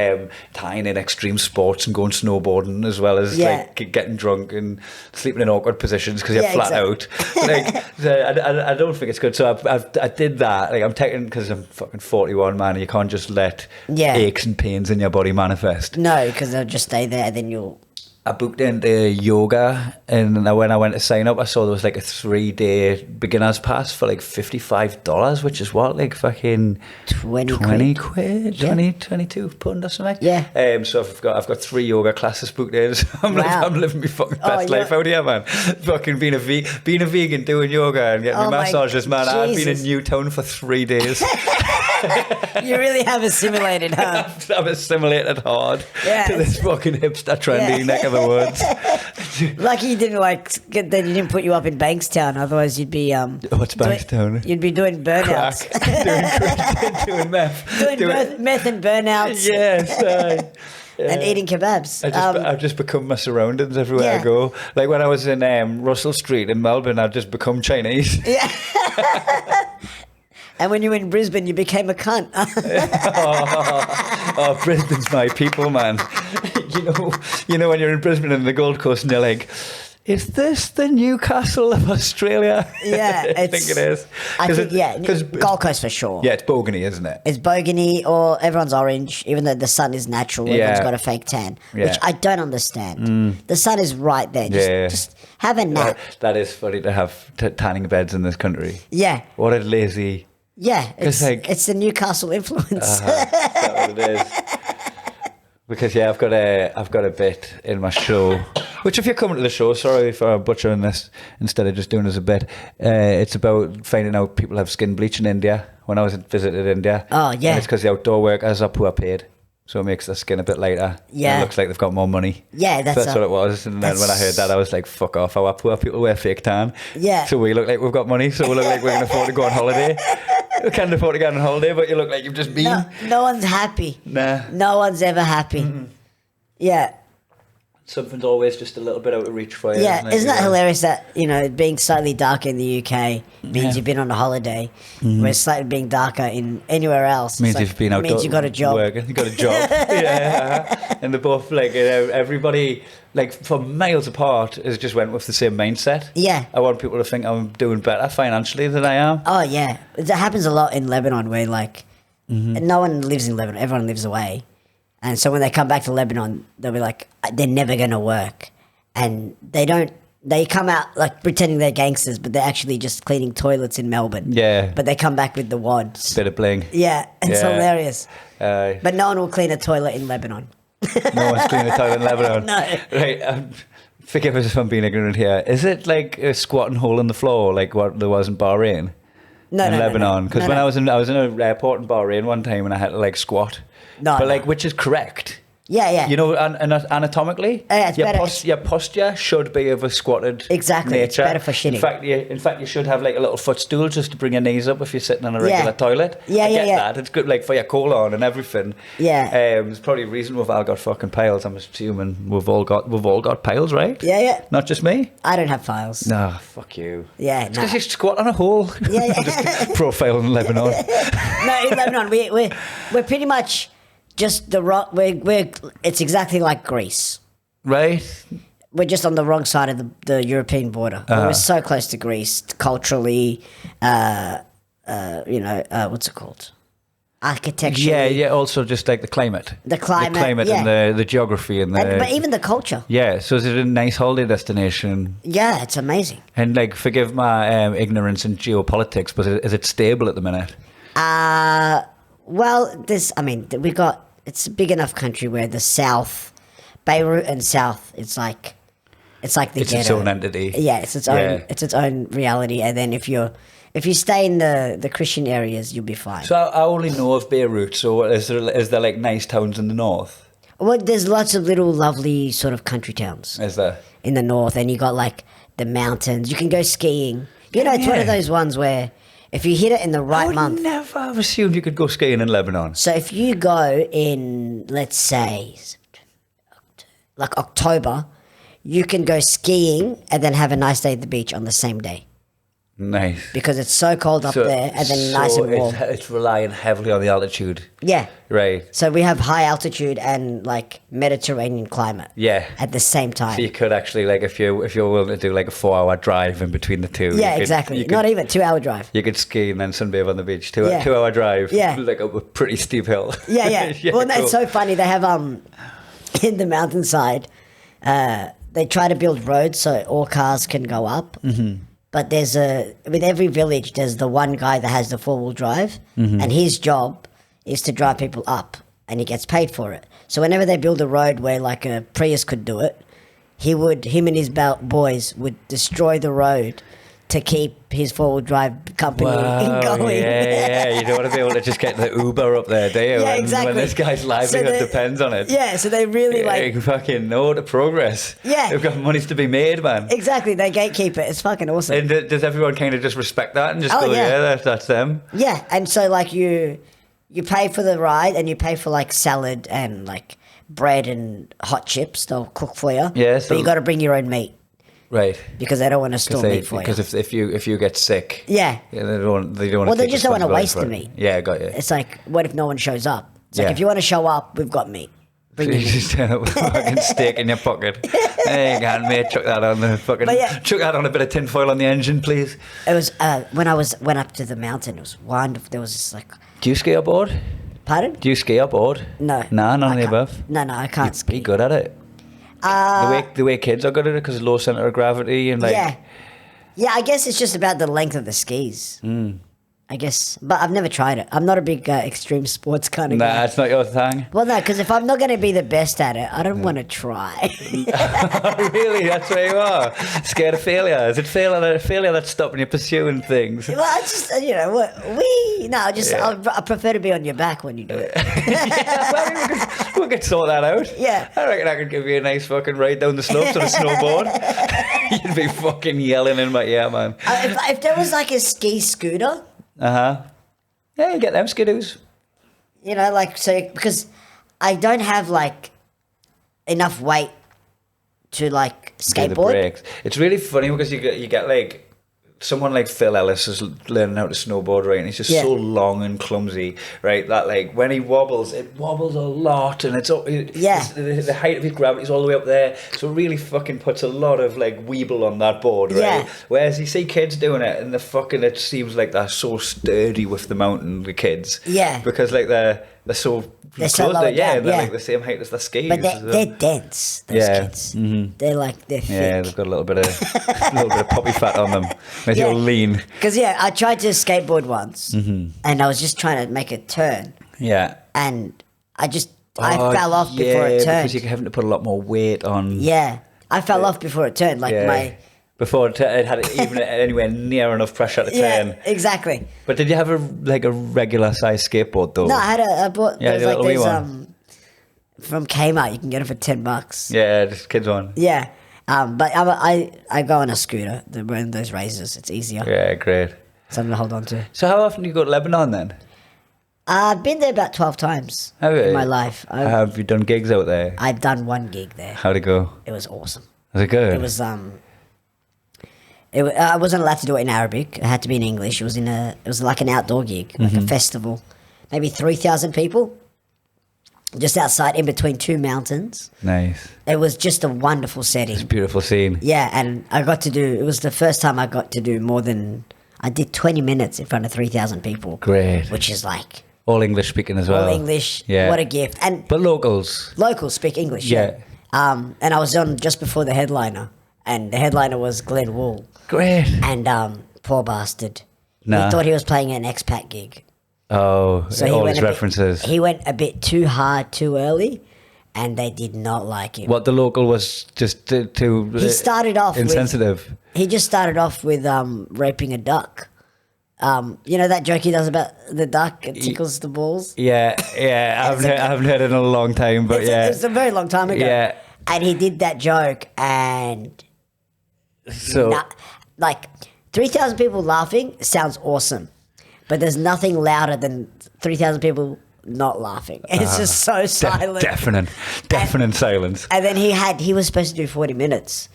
tying in extreme sports and going snowboarding, as well as like getting drunk and sleeping in awkward positions because you're flat out. Like, so I don't think it's good. So I did that. Like, I'm taking, because I'm fucking 41, man. And you can't just let aches and pains in your body manifest. No, because they'll just stay there, and then you'll. I booked into yoga, and when I went to sign up, I saw there was like a 3-day beginner's pass for like $55, which is what, like fucking 20 quid, Yeah. 22 pound or something. Yeah. So I've got 3 yoga classes booked in. So I'm living my fucking best you're- life out here, man. Fucking being a vegan, doing yoga and getting Oh my my massages, man. I've been in Jesus. Newtown for 3 days. You really have assimilated, huh? I've assimilated hard Yeah. to this fucking hipster trendy neck of the woods. Lucky you didn't they didn't put you up in Bankstown, otherwise you'd be What's Bankstown? You'd be doing burnouts. doing meth. doing meth and burnouts. Yes. And eating kebabs. I've just become my surroundings everywhere I go. Like when I was in Russell Street in Melbourne, I've just become Chinese. Yeah. And when you were in Brisbane, you became a cunt. Oh, Brisbane's my people, man. You know when you're in Brisbane and the Gold Coast and you're like, is this the Newcastle of Australia? Yeah, I think it is. I think, because Gold Coast for sure. Yeah, it's Bogany, isn't it? It's bogany, or everyone's orange, even though the sun is natural. Everyone's got a fake tan, which I don't understand. The sun is right there. Just have a nap. That is funny to have tanning beds in this country. Yeah. What a lazy... Yeah, it's like, the Newcastle influence. That's what it is. Because I've got a bit in my show, which if you're coming to the show, sorry for butchering this instead of just doing it as a bit. It's about finding out people have skin bleach in India. When I visited India, oh yeah, and it's because the outdoor workers are poor paid, so it makes their skin a bit lighter. Yeah, and it looks like they've got more money. Yeah, that's what it was. And then when I heard that, I was like, "Fuck off! Our poor people wear fake tan." Yeah, so we look like we've got money, so we look like we can afford to go on holiday. We can't afford to go on holiday, but you look like you've just been. No one's happy. Nah. No one's ever happy. Mm-hmm. Yeah. Something's always just a little bit out of reach for you. Yeah, isn't that hilarious that, being slightly darker in the UK means you've been on a holiday, whereas slightly being darker in anywhere else means you've been out. Means you got a job. Working. You got a job. Yeah. And they're both like, everybody, like for miles apart, has just went with the same mindset. Yeah. I want people to think I'm doing better financially than I am. Oh yeah, it happens a lot in Lebanon where no one lives in Lebanon, everyone lives away. And so when they come back to Lebanon, they'll be like, they're never going to work. And they come out like pretending they're gangsters, but they're actually just cleaning toilets in Melbourne. Yeah. But they come back with the wads. Bit of bling. Yeah, it's hilarious. But no one will clean a toilet in Lebanon. No one's cleaning a toilet in Lebanon. No. Right. Forgive us if I'm being ignorant here. Is it like a squatting hole in the floor like what there was in Bahrain? No, in Lebanon, because when no. I was in an airport in Bahrain one time and I had to squat. Which is correct. Yeah. Anatomically, it's better. Your posture should be of a squatted Exactly, nature. it's better for shitting. In fact, you should have a little footstool just to bring your knees up if you're sitting on a regular toilet. Yeah, I get that. It's good, for your colon and everything. Yeah. There's probably a reason we've all got fucking piles. I'm assuming we've all got piles, right? Yeah. Not just me. I don't have files. No, fuck you. Yeah, it's because you squat on a hole. Yeah. Just profile in Lebanon. No, in Lebanon, we're pretty much just the wrong. It's exactly like Greece. Right. We're just on the wrong side of the European border. We're so close to Greece culturally, what's it called? Architecture. Yeah. Also, just like the climate, and the geography, but even the culture. Yeah. So is it a nice holiday destination? Yeah, it's amazing. And like, forgive my ignorance in geopolitics, but is it stable at the minute? Well, it's a big enough country where the south, Beirut and south, it's like the ghetto. Its own entity. Yeah, it's its own reality. And then if you stay in the Christian areas, you'll be fine. So I only know of Beirut. So is there like nice towns in the north? Well, there's lots of little lovely sort of country towns. Is there? In the north, and you got like the mountains. You can go skiing. It's one of those ones where if you hit it in the right month. I would never have assumed you could go skiing in Lebanon. So if you go in, let's say, like October, you can go skiing and then have a nice day at the beach on the same day. Nice. Because it's so cold up there and then nice and warm. It's relying heavily on the altitude. Yeah. Right. So we have high altitude and like Mediterranean climate. Yeah. At the same time. So you could actually, like, if you're willing to do like a 4-hour drive in between the two. Yeah, exactly. Not even 2-hour drive. You could ski and then sunbathe on the beach. 2-hour drive. Yeah. Like up a pretty steep hill. Yeah. Well, cool. It's so funny. They have in the mountainside, they try to build roads so all cars can go up. Mm-hmm. But with every village, there's the one guy that has the 4-wheel drive, and his job is to drive people up, and he gets paid for it. So whenever they build a road where like a Prius could do it, him and his boys would destroy the road to keep his 4-wheel drive company going. Yeah. You don't want to be able to just get the Uber up there, do you? Yeah, exactly. When this guy's livelihood depends on it. Yeah, so they really You fucking know the progress. Yeah. They've got monies to be made, man. Exactly, they gatekeep it. It's fucking awesome. And does everyone kind of just respect that and just go, that's them? Yeah, and so like you pay for the ride and you pay for like salad and like bread and hot chips. They'll cook for you. Yeah, so but you got to bring your own meat. Right. Because they don't want to store meat for you. Because if you get sick, they don't want. Well, they just don't want to waste the meat. Yeah, got you. It's like, what if no one shows up? It's like, if you want to show up, we've got meat. Bring your meat. Just turn up with a fucking steak in your pocket. Hey, you can, mate. Chuck that on the fucking. Chuck that on a bit of tinfoil on the engine, please. It was when I went up to the mountain. It was wonderful. There was this like. Do you ski up board? Pardon? Do you ski up board? No. Nah, none of the above. No, I can't ski. Be good at it. The way kids are good at it because low center of gravity and like. Yeah. I guess it's just about the length of the skis. I guess, but I've never tried it. I'm not a big extreme sports kind of guy. Nah, it's not your thing. Well, no, because if I'm not going to be the best at it, I don't want to try. Really? That's where you are? Scared of failure? Is it failure that's stopping you pursuing things? Well, I just, I prefer to be on your back when you do it. We could sort that out. Yeah. I reckon I could give you a nice fucking ride down the slopes on a snowboard. You'd be fucking yelling in my ear, man. If there was like a ski scooter. Yeah, you get them skidoos. Because I don't have like enough weight to like skateboard. The brakes. It's really funny because you get like someone like Phil Ellis is learning how to snowboard, right? And he's just so long and clumsy, right? That like when he wobbles, it wobbles a lot, and the height of his gravity is all the way up there, so it really fucking puts a lot of like weeble on that board, right? Yeah. Whereas you see kids doing it, and it seems like they're so sturdy with the mountain, the kids, because like they're so low they're down, like the same height as the skis. But they're dense, those kids. Mm-hmm. They're thick. Yeah, they've got a little bit of puppy fat on them. Makes you lean. Because I tried to skateboard once, and I was just trying to make a turn. Yeah. And I fell off before it turned. Because you're having to put a lot more weight on. Yeah, I fell off before it turned. Before it had even anywhere near enough pressure to turn. Yeah, exactly. But did you have a regular size skateboard though? No, I bought those from Kmart. You can get them for $10. Yeah, just kids one. Yeah, but I go on a scooter. They're wearing those razors. It's easier. Yeah, great. Something to hold on to. So how often do you go to Lebanon then? I've been there about 12 times in my life. Have you done gigs out there? I've done one gig there. How'd it go? It was awesome. Was it good? It was I wasn't allowed to do it in Arabic. It had to be in English. It was like an outdoor gig, like a festival. Maybe 3,000 people, just outside, in between two mountains. Nice. It was just a wonderful setting. It's a beautiful scene. Yeah, and it was the first time I got to do more than I did 20 minutes in front of 3,000 people. Great. Which is like all English speaking as well. all English. Yeah. What a gift. But locals speak English. Yeah. And I was on just before the headliner, and the headliner was Glenn Wool. Great. And poor bastard. Nah. He thought he was playing an expat gig. Oh, So all his references. He went a bit too hard too early, and they did not like him. What the local was just too He started off insensitive. He just started off with raping a duck. You know that joke he does about the duck? It tickles the balls. Yeah. I haven't heard it in a long time, but It's a very long time ago. Yeah. And he did that joke, and So 3,000 people laughing sounds awesome, but there's nothing louder than 3,000 people not laughing. It's just so silent. deafening silence. And then he was supposed to do 40 minutes,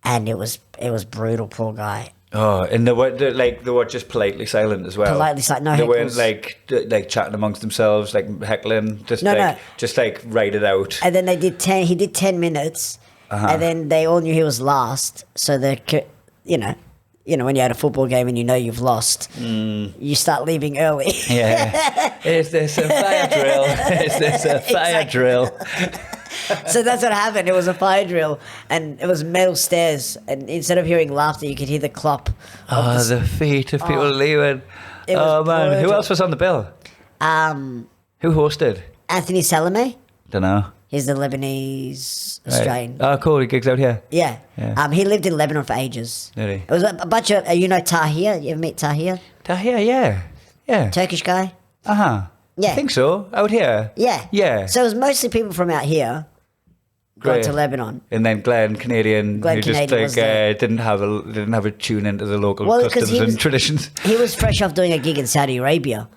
and it was brutal. Poor guy. Oh, and they were just politely silent as well. Politely silent, no They heckles. weren't like chatting amongst themselves, like heckling. Just write it out. And then he did 10 minutes, and then they all knew he was last. So you know, when you're at a football game and you know you've lost, you start leaving early. Yeah. Is this a fire drill? Is this a fire drill? So that's what happened. It was a fire drill, and it was metal stairs. And instead of hearing laughter, you could hear the clop. Oh, the feet of people leaving. It was Oh man, who brutal. else was on the bill? Who hosted? Anthony Salome. Don't know. He's the Lebanese Australian. Oh, cool. He gigs out here. Yeah. Yeah. He lived in Lebanon for ages. Did he? It was a bunch of, Tahir? You ever meet Tahir? Tahir, yeah. Turkish guy? Uh-huh. Yeah. I think so. Out here. Yeah. Yeah. So it was mostly people from out here going Great. to Lebanon. And then Glenn Canadian, Glenn who just Canadian was there. didn't have a tune into the local Well, 'cause customs he was- and traditions. He was fresh off doing a gig in Saudi Arabia,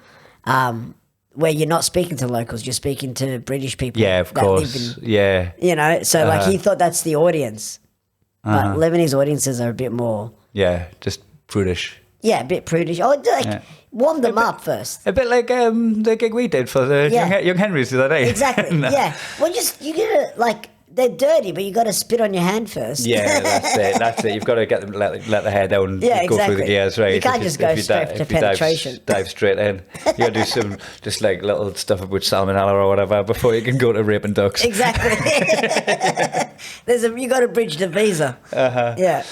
where you're not speaking to locals, you're speaking to British people. Yeah, of that live course. in- Yeah. So he thought that's the audience. But Lebanese audiences are a bit more, Yeah. Just prudish. a bit prudish. Warm them up first. A bit like the gig we did for the Yeah. Young Henrys the other day. Exactly. No. Yeah. Well, you gotta they're dirty, but you gotta spit on your hand first. Yeah, that's it. You've got to get them let the hair down, Yeah, go through the exactly. gears, right? You can't If just go straight to if you penetration. dive straight in. You got to do some just like little stuff about salmonella or whatever before you can go to raping ducks. Exactly. You got to bridge the visa. Yeah.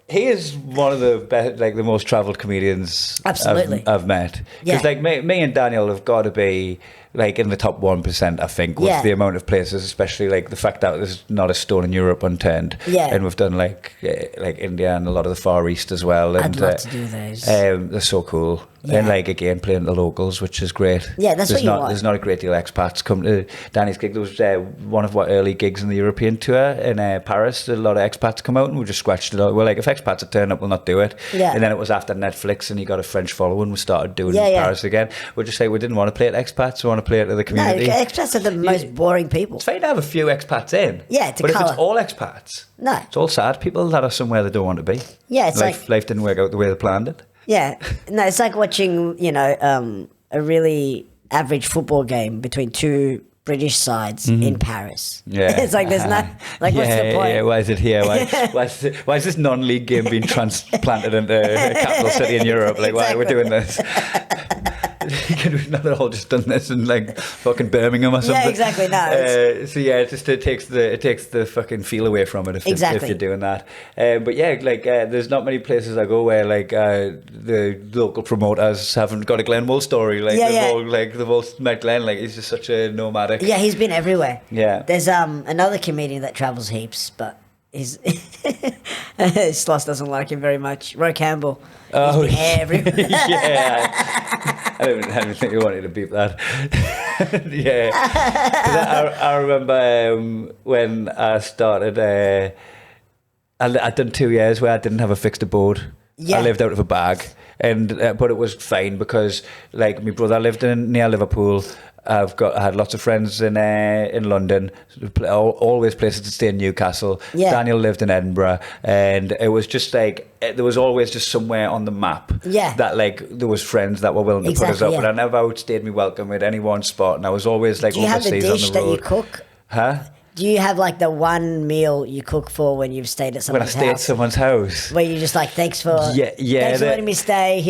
He is one of the best, the most travelled comedians Absolutely. I've met. Yeah. Because me and Daniel have got to be in the top 1%, I think, with Yeah. the amount of places, especially the fact that there's not a stone in Europe unturned. Yeah. And we've done India and a lot of the Far East as well. And, I'd love to do those. They're so cool. Yeah. And again, playing the locals, which is great. Yeah, that's there's what you not, want. There's not a great deal of expats come to Danny's gig. There was one of our early gigs in the European tour in Paris. A lot of expats come out and we just scratched it out. We're like, if expats are turning up, we'll not do it. Yeah. And then it was after Netflix and he got a French following. We started doing Yeah. Paris again. We just say we didn't want to play it expats. We want to play it to the No, community. expats are the most boring people. It's fine to have a few expats in. Yeah, to but if colour. it's all expats, No. it's all sad people that are somewhere they don't want to be. Yeah, it's life didn't work out the way they planned it. Yeah. No, it's like watching, a really average football game between two British sides in Paris. Yeah. It's like there's not, what's the point? Yeah, why is it here? Why is this non-league game being transplanted into a capital city in Europe? Why are we doing this? Could we not all just done this in fucking Birmingham or something? Yeah, exactly. No. It takes the fucking feel away from it if Exactly. you're doing that. But there's not many places I go where the local promoters haven't got a Glenn Wool story. They've all met Glenn. He's just such a nomadic. Yeah, he's been everywhere. Yeah. There's another comedian that travels heaps, but his Sloss doesn't like him very much. Roy Campbell. Oh, He's been everywhere. yeah. I don't think you wanted to beep that. Yeah. 'Cause I remember when I started, I'd done 2 years where I didn't have a fixed abode. Yeah. I lived out of a bag, but it was fine because my brother lived near Liverpool. I had lots of friends in London, always places to stay in Newcastle. Yeah. Daniel lived in Edinburgh, and it was just there was always just somewhere on the map Yeah. that there was friends that were willing to put us Exactly, up, yeah. and I never outstayed me welcome at any one spot, and I was always Do you have the overseas on dish the that road. you cook? Huh? Do you have like the one meal you cook for when you've stayed at someone's house? When I stay at someone's house. Where you just like, thanks for letting me stay.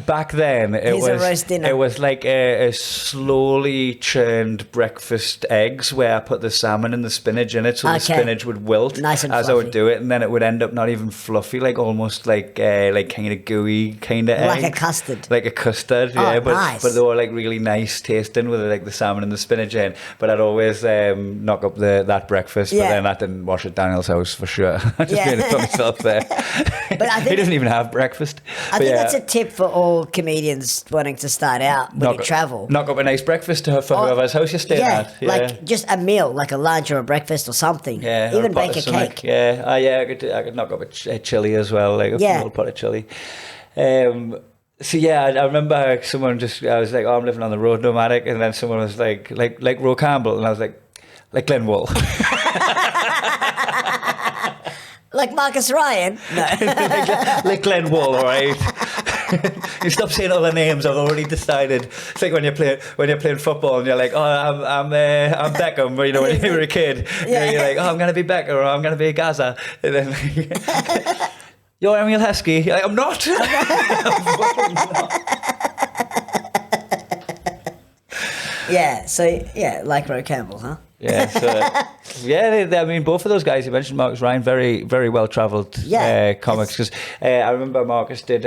Back then, here's a roast dinner. It was like a slowly churned breakfast eggs where I put the salmon and the spinach in it, so the spinach would wilt nice and as fluffy. I would do it, and then it would end up not even fluffy, like almost like kind of gooey kind of like egg. a custard. Like a custard, but they were like really nice tasting with like the salmon and the spinach in. But I'd always knock up that breakfast, but then that didn't wash at Daniel's house for sure. I just made it for myself there. But I think he doesn't even have breakfast. I think that's a tip for all comedians wanting to start out when you travel. Knock up a nice breakfast for whoever's house you're staying at. Yeah, like just a meal, like a lunch or a breakfast or something. Yeah, even bake a cake. Yeah, I could knock up a chili as well, like a little pot of chili. So yeah, I remember someone I was like, oh, I'm living on the road, nomadic, and then someone was like Ro Campbell, and I was like Glenn Wall. Like Marcus Ryan? No. like Glenn Wall, all right? You stop saying all the names. I've already decided. It's like when you're playing football and you're like, oh, I'm Beckham. Or, you know, when you were a kid, you're like, oh, I'm gonna be Beckham or I'm gonna be Gaza. And then you're Emil Heskey. Like, I'm not. I'm not. Yeah. So like Ro Campbell, huh? Yeah, so I mean, both of those guys you mentioned, Marcus Ryan, very, very well travelled comics. Because I remember Marcus did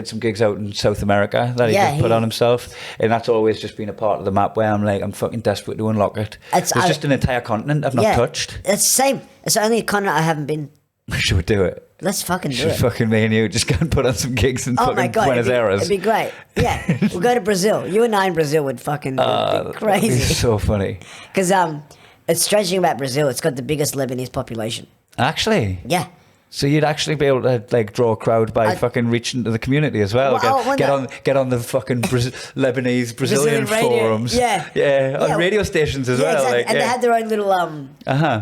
some gigs out in South America that he just put on himself, and that's always just been a part of the map where I'm fucking desperate to unlock it. It's just an entire continent I've not touched. It's the same. It's the only continent I haven't been. Should we do it? Let's fucking do it. Fucking me and you just go and put on some gigs in fucking Buenos Aires. It'd be great. Yeah, we'll go to Brazil. You and I in Brazil would fucking be crazy. That'd be so funny. Because it's strange about Brazil. It's got the biggest Lebanese population. Actually? Yeah. So you'd actually be able to like draw a crowd by fucking reaching to the community as well. Get on the fucking Lebanese Brazilian forums. Yeah. On radio stations as well. Exactly. Like, and they had their own little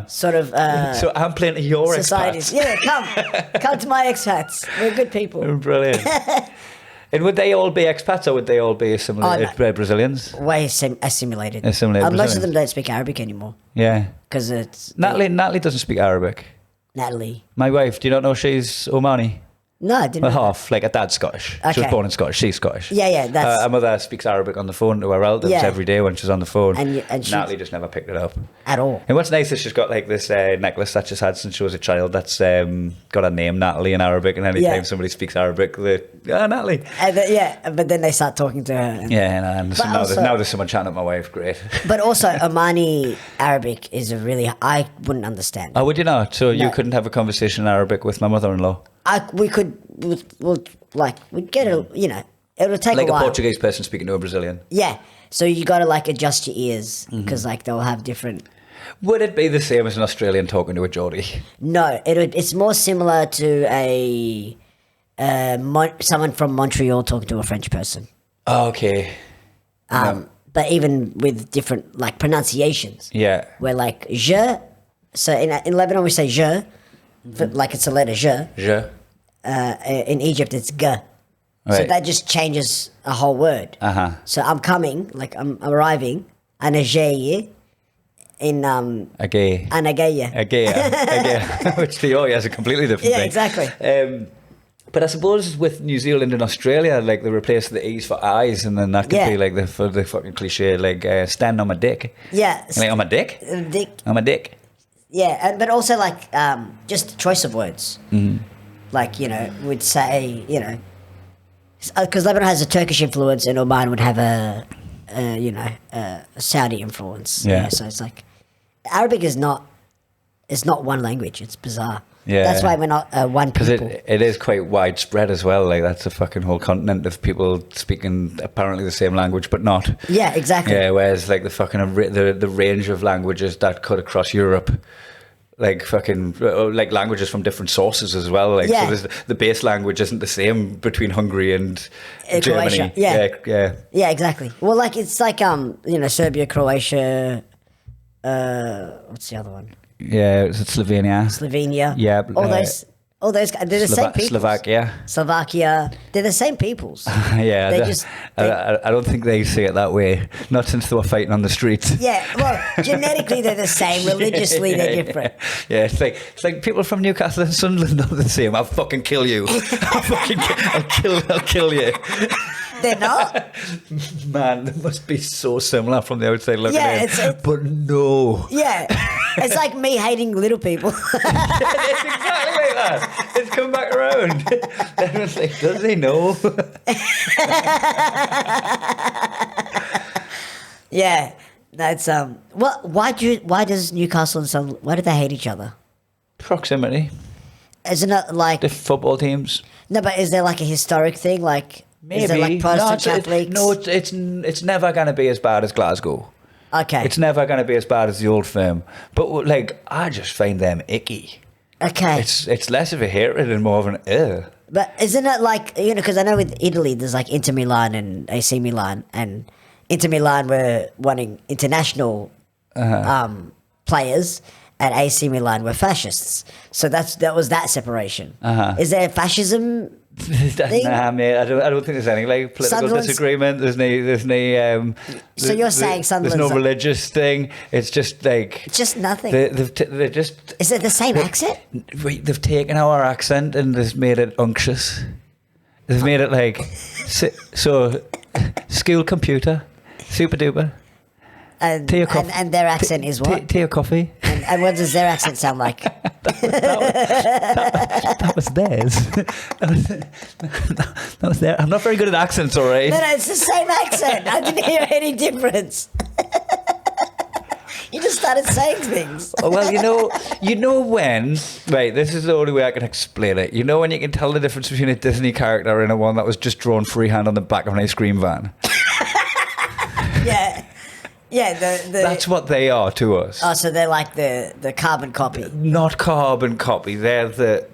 sort of so I'm playing to your societies. expats. Yeah, come to my expats. We're good people. Brilliant. And would they all be expats or would they all be assimilated Brazilians? Way assimilated. Most of them don't speak Arabic anymore. Yeah. Because it's Natalie doesn't speak Arabic. Natalie. My wife, do you not know she's Omani? No, I didn't. Well, half. Like, her dad's Scottish. Okay. She was born in Scottish. She's Scottish. Yeah. That's her mother speaks Arabic on the phone to her relatives every day when she's on the phone. And Natalie just never picked it up. At all. And what's nice is she's got like this necklace that she's had since she was a child that's got her name, Natalie, in Arabic. And anytime somebody speaks Arabic, Natalie. But then they start talking to her. And now there's someone chatting at my wife. Great. But also, Omani Arabic is I wouldn't understand. Oh, would you not? So you couldn't have a conversation in Arabic with my mother-in-law? We'd get it, it'll take like a while. Like a Portuguese person speaking to a Brazilian. Yeah. So you got to like adjust your ears because like they'll have different. Would it be the same as an Australian talking to a Geordie? No, it's more similar to someone from Montreal talking to a French person. Oh, okay. But even with different like pronunciations. Yeah. Where like je, so in Lebanon we say je, like it's a letter je. Je. In Egypt it's g. Right. So that just changes a whole word. So I'm coming, like I'm arriving, anageye in Agaya. Anagaya. Agaya. Which to you has a completely different thing. Yeah, exactly. But I suppose with New Zealand and Australia, like they replace the E's for I's, and then that could be like the fucking cliche, like stand on my dick. Yeah. Like on my dick? Dick. On my dick. Yeah, but also like just choice of words. Like, would say, because Lebanon has a Turkish influence and Oman would have a Saudi influence. Yeah. So it's like Arabic is not one language. It's bizarre. Yeah. That's why we're not one people. Because it is quite widespread as well. Like that's a fucking whole continent of people speaking apparently the same language, but not. Yeah, exactly. Yeah, whereas like the fucking the range of languages that cut across Europe, like fucking like languages from different sources as well. Like so the base language isn't the same between Hungary and Germany. Yeah, exactly. Well, like it's like Serbia, Croatia. What's the other one? Yeah, it's Slovenia. Slovenia. Yeah, all all those guys, they're the same people. Slovakia. They're the same peoples. Yeah, They I don't think they see it that way. Not since they were fighting on the streets. Yeah, well, genetically they're the same. Religiously they're different. Yeah, it's like people from Newcastle and Sunderland are the same. I'll fucking kill you. I'll kill you. They're not. Man, they must be so similar from the outside looking in. But no. Yeah, it's like me hating little people. It's exactly like that. It's come back around. Everyone's like, does he know? Yeah, that's Why does Newcastle and Sunderland? Why do they hate each other? Proximity. Isn't it like The football teams. No, but is there like a historic thing? Like, Maybe. is there like Protestant Catholics? No, it's never going to be as bad as Glasgow. Okay. It's never going to be as bad as the Old Firm. But like, I just find them icky. Okay. It's less of a hatred and more of an But isn't it like, because I know with Italy there's like Inter Milan and AC Milan, and Inter Milan were wanting international players, and AC Milan were fascists. So that was that separation. Is there fascism? Nah, mate. I don't think there's any like political disagreement. There's no. So you're saying Sunderland's there's no religious thing. It's just like just nothing. They're just. Is it the same accent? They've taken our accent and they've made it unctuous. They've made it like so. School computer, super duper. And their accent is what? Tea or coffee. And what does their accent sound like? That was theirs. That was theirs. I'm not very good at accents, all right? No, it's the same accent. I didn't hear any difference. You just started saying things. Oh, well, you know when, right, this is the only way I can explain it. You know when you can tell the difference between a Disney character and a one that was just drawn freehand on the back of an ice cream van? Yeah. Yeah, that's what they are to us. Oh, so they're like the carbon copy. Not carbon copy. They're the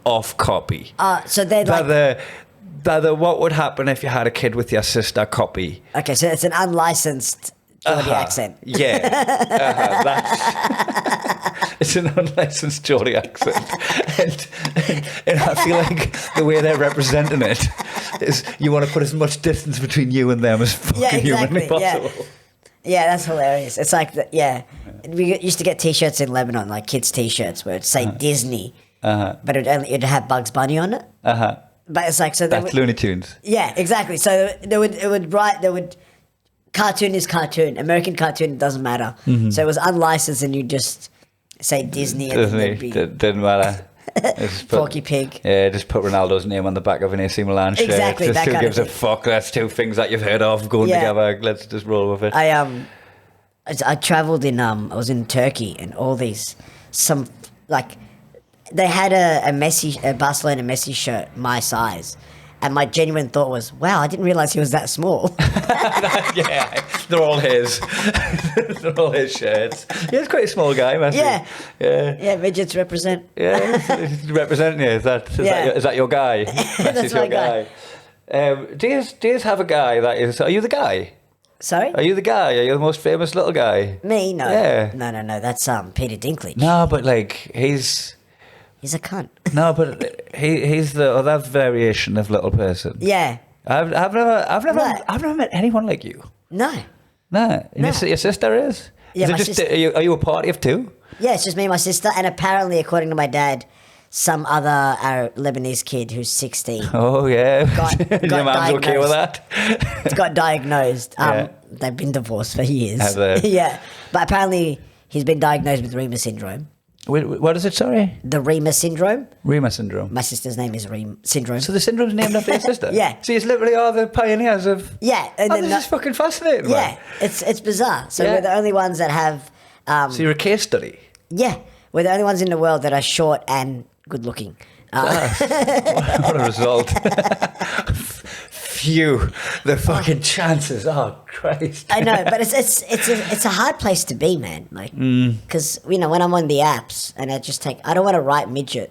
off copy. So they're the what would happen if you had a kid with your sister copy. Okay, so it's an unlicensed Geordie accent. Yeah. It's an unlicensed Geordie accent. And I feel like the way they're representing it is you want to put as much distance between you and them as fucking humanly possible. Yeah, that's hilarious. It's like, we used to get T-shirts in Lebanon, like kids' T-shirts, where it'd say Disney, but it'd have Bugs Bunny on it. But it's like, so that's Looney Tunes. Yeah, exactly. So cartoon is cartoon. American cartoon doesn't matter. Mm-hmm. So it was unlicensed, and you just say Disney. Didn't matter. Porky Pig. Yeah, just put Ronaldo's name on the back of an AC Milan shirt. Exactly. Just that who kind gives of a fuck? That's two things that you've heard of going together. Let's just roll with it. I travelled in I was in Turkey, and all these they had a Barcelona Messi shirt my size. And my genuine thought was, wow, I didn't realise he was that small. Yeah, they're all his. They're all his shirts. He's quite a small guy, Messi. Yeah, midgets represent. Yeah, he's representing you. Is that your guy? That's my guy. Do you have a guy that is... Are you the guy? Sorry? Are you the guy? Are you the most famous little guy? Me? No. Yeah. No. That's Peter Dinklage. No, but like, he's a cunt. No, but he's the other variation of little person. Yeah. I've never met anyone like you. No. Your sister is? Yeah, is my sister. Are you a party of two? Yeah, it's just me and my sister, and apparently, according to my dad, some other Lebanese kid who's 16. Oh yeah. Got Your mum's okay with that? Got diagnosed. They've been divorced for years. Have they? Yeah, but apparently he's been diagnosed with Rima syndrome. Wait, what is it? Sorry. The Rima syndrome. Rima syndrome. My sister's name is Rima syndrome. So the syndrome's named after your sister? Yeah. So you literally are the pioneers of... Yeah. And this is fucking fascinating, man. Yeah, it's bizarre. So we're the only ones that have... so you're a case study? Yeah. We're the only ones in the world that are short and good looking. What a result. Phew. The fucking chances. Oh, Christ. I know, but it's a hard place to be, man. Like, because, when I'm on the apps and I don't want to write midget.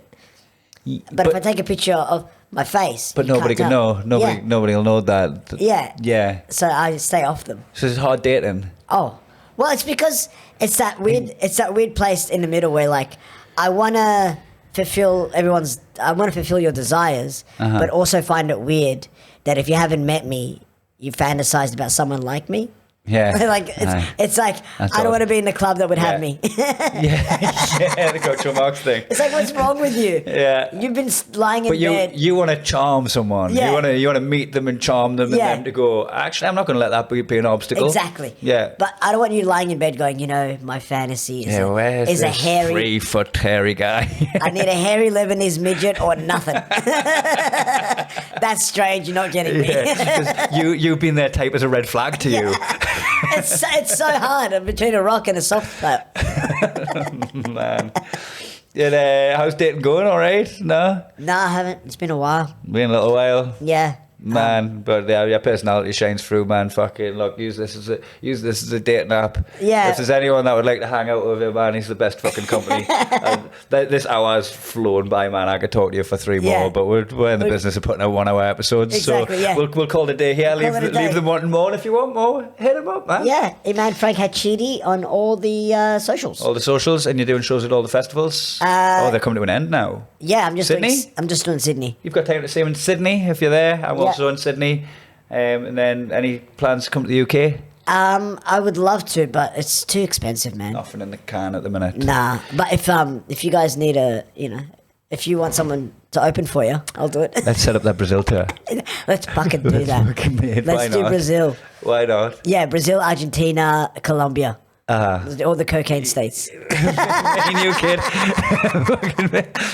But if I take a picture of my face... But nobody can know. Nobody will know that. Yeah. Yeah. So I stay off them. So it's hard dating. Oh. Well, it's because it's that weird place in the middle where, like, I want to fulfill your desires, but also find it weird that if you haven't met me, you fantasized about someone like me. Yeah. Like it's like I don't want to be in the club that would have me. Yeah, the Groucho Marx thing. It's like, what's wrong with you? Yeah. You've been lying in bed. You want to charm someone. Yeah. You want to meet them and charm them, and them to go, actually, I'm not going to let that be an obstacle. Exactly. Yeah. But I don't want you lying in bed going, my fantasy is a hairy 3-foot hairy guy. I need a hairy Lebanese midget or nothing. That's strange. You're not getting me. Yeah, 'cause you've been their type as a red flag to you. It's so hard. I'm between a rock and a soft spot. Man. And, how's dating going? All right? No? No, I haven't. It's been a while. Been a little while. Yeah. Man, but your personality shines through, man. Fucking look, use this as a dating app. Yeah. If there's anyone that would like to hang out with you, man, he's the best fucking company. This hour's flown by, man. I could talk to you for 3 more, but we're in the business of putting out 1 hour episodes. Exactly, so yeah. we'll call it a day here. Leave them wanting more. And if you want more, hit them up, man. Yeah, Imaan Hadchiti on all the socials. All the socials, and you're doing shows at all the festivals. They're coming to an end now. Yeah, I'm just Sydney? doing Sydney. You've got time to see him in Sydney if you're there. I'm also in Sydney. And then any plans to come to the UK? I would love to, but it's too expensive, man. Nothing in the can at the minute. Nah, but if you guys need if you want someone to open for you, I'll do it. Let's set up that Brazil tour. Let's fucking do that. Let's do Brazil. Why not? Yeah, Brazil, Argentina, Colombia. All the cocaine states. Me and you, kid.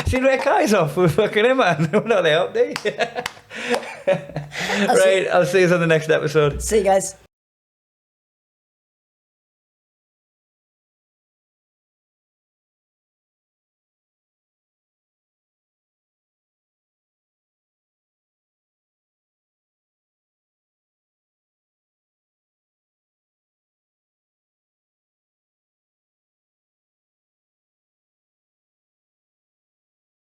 See their guys off with fucking him, man. Not they up there. Right, I'll see you on the next episode. See you guys.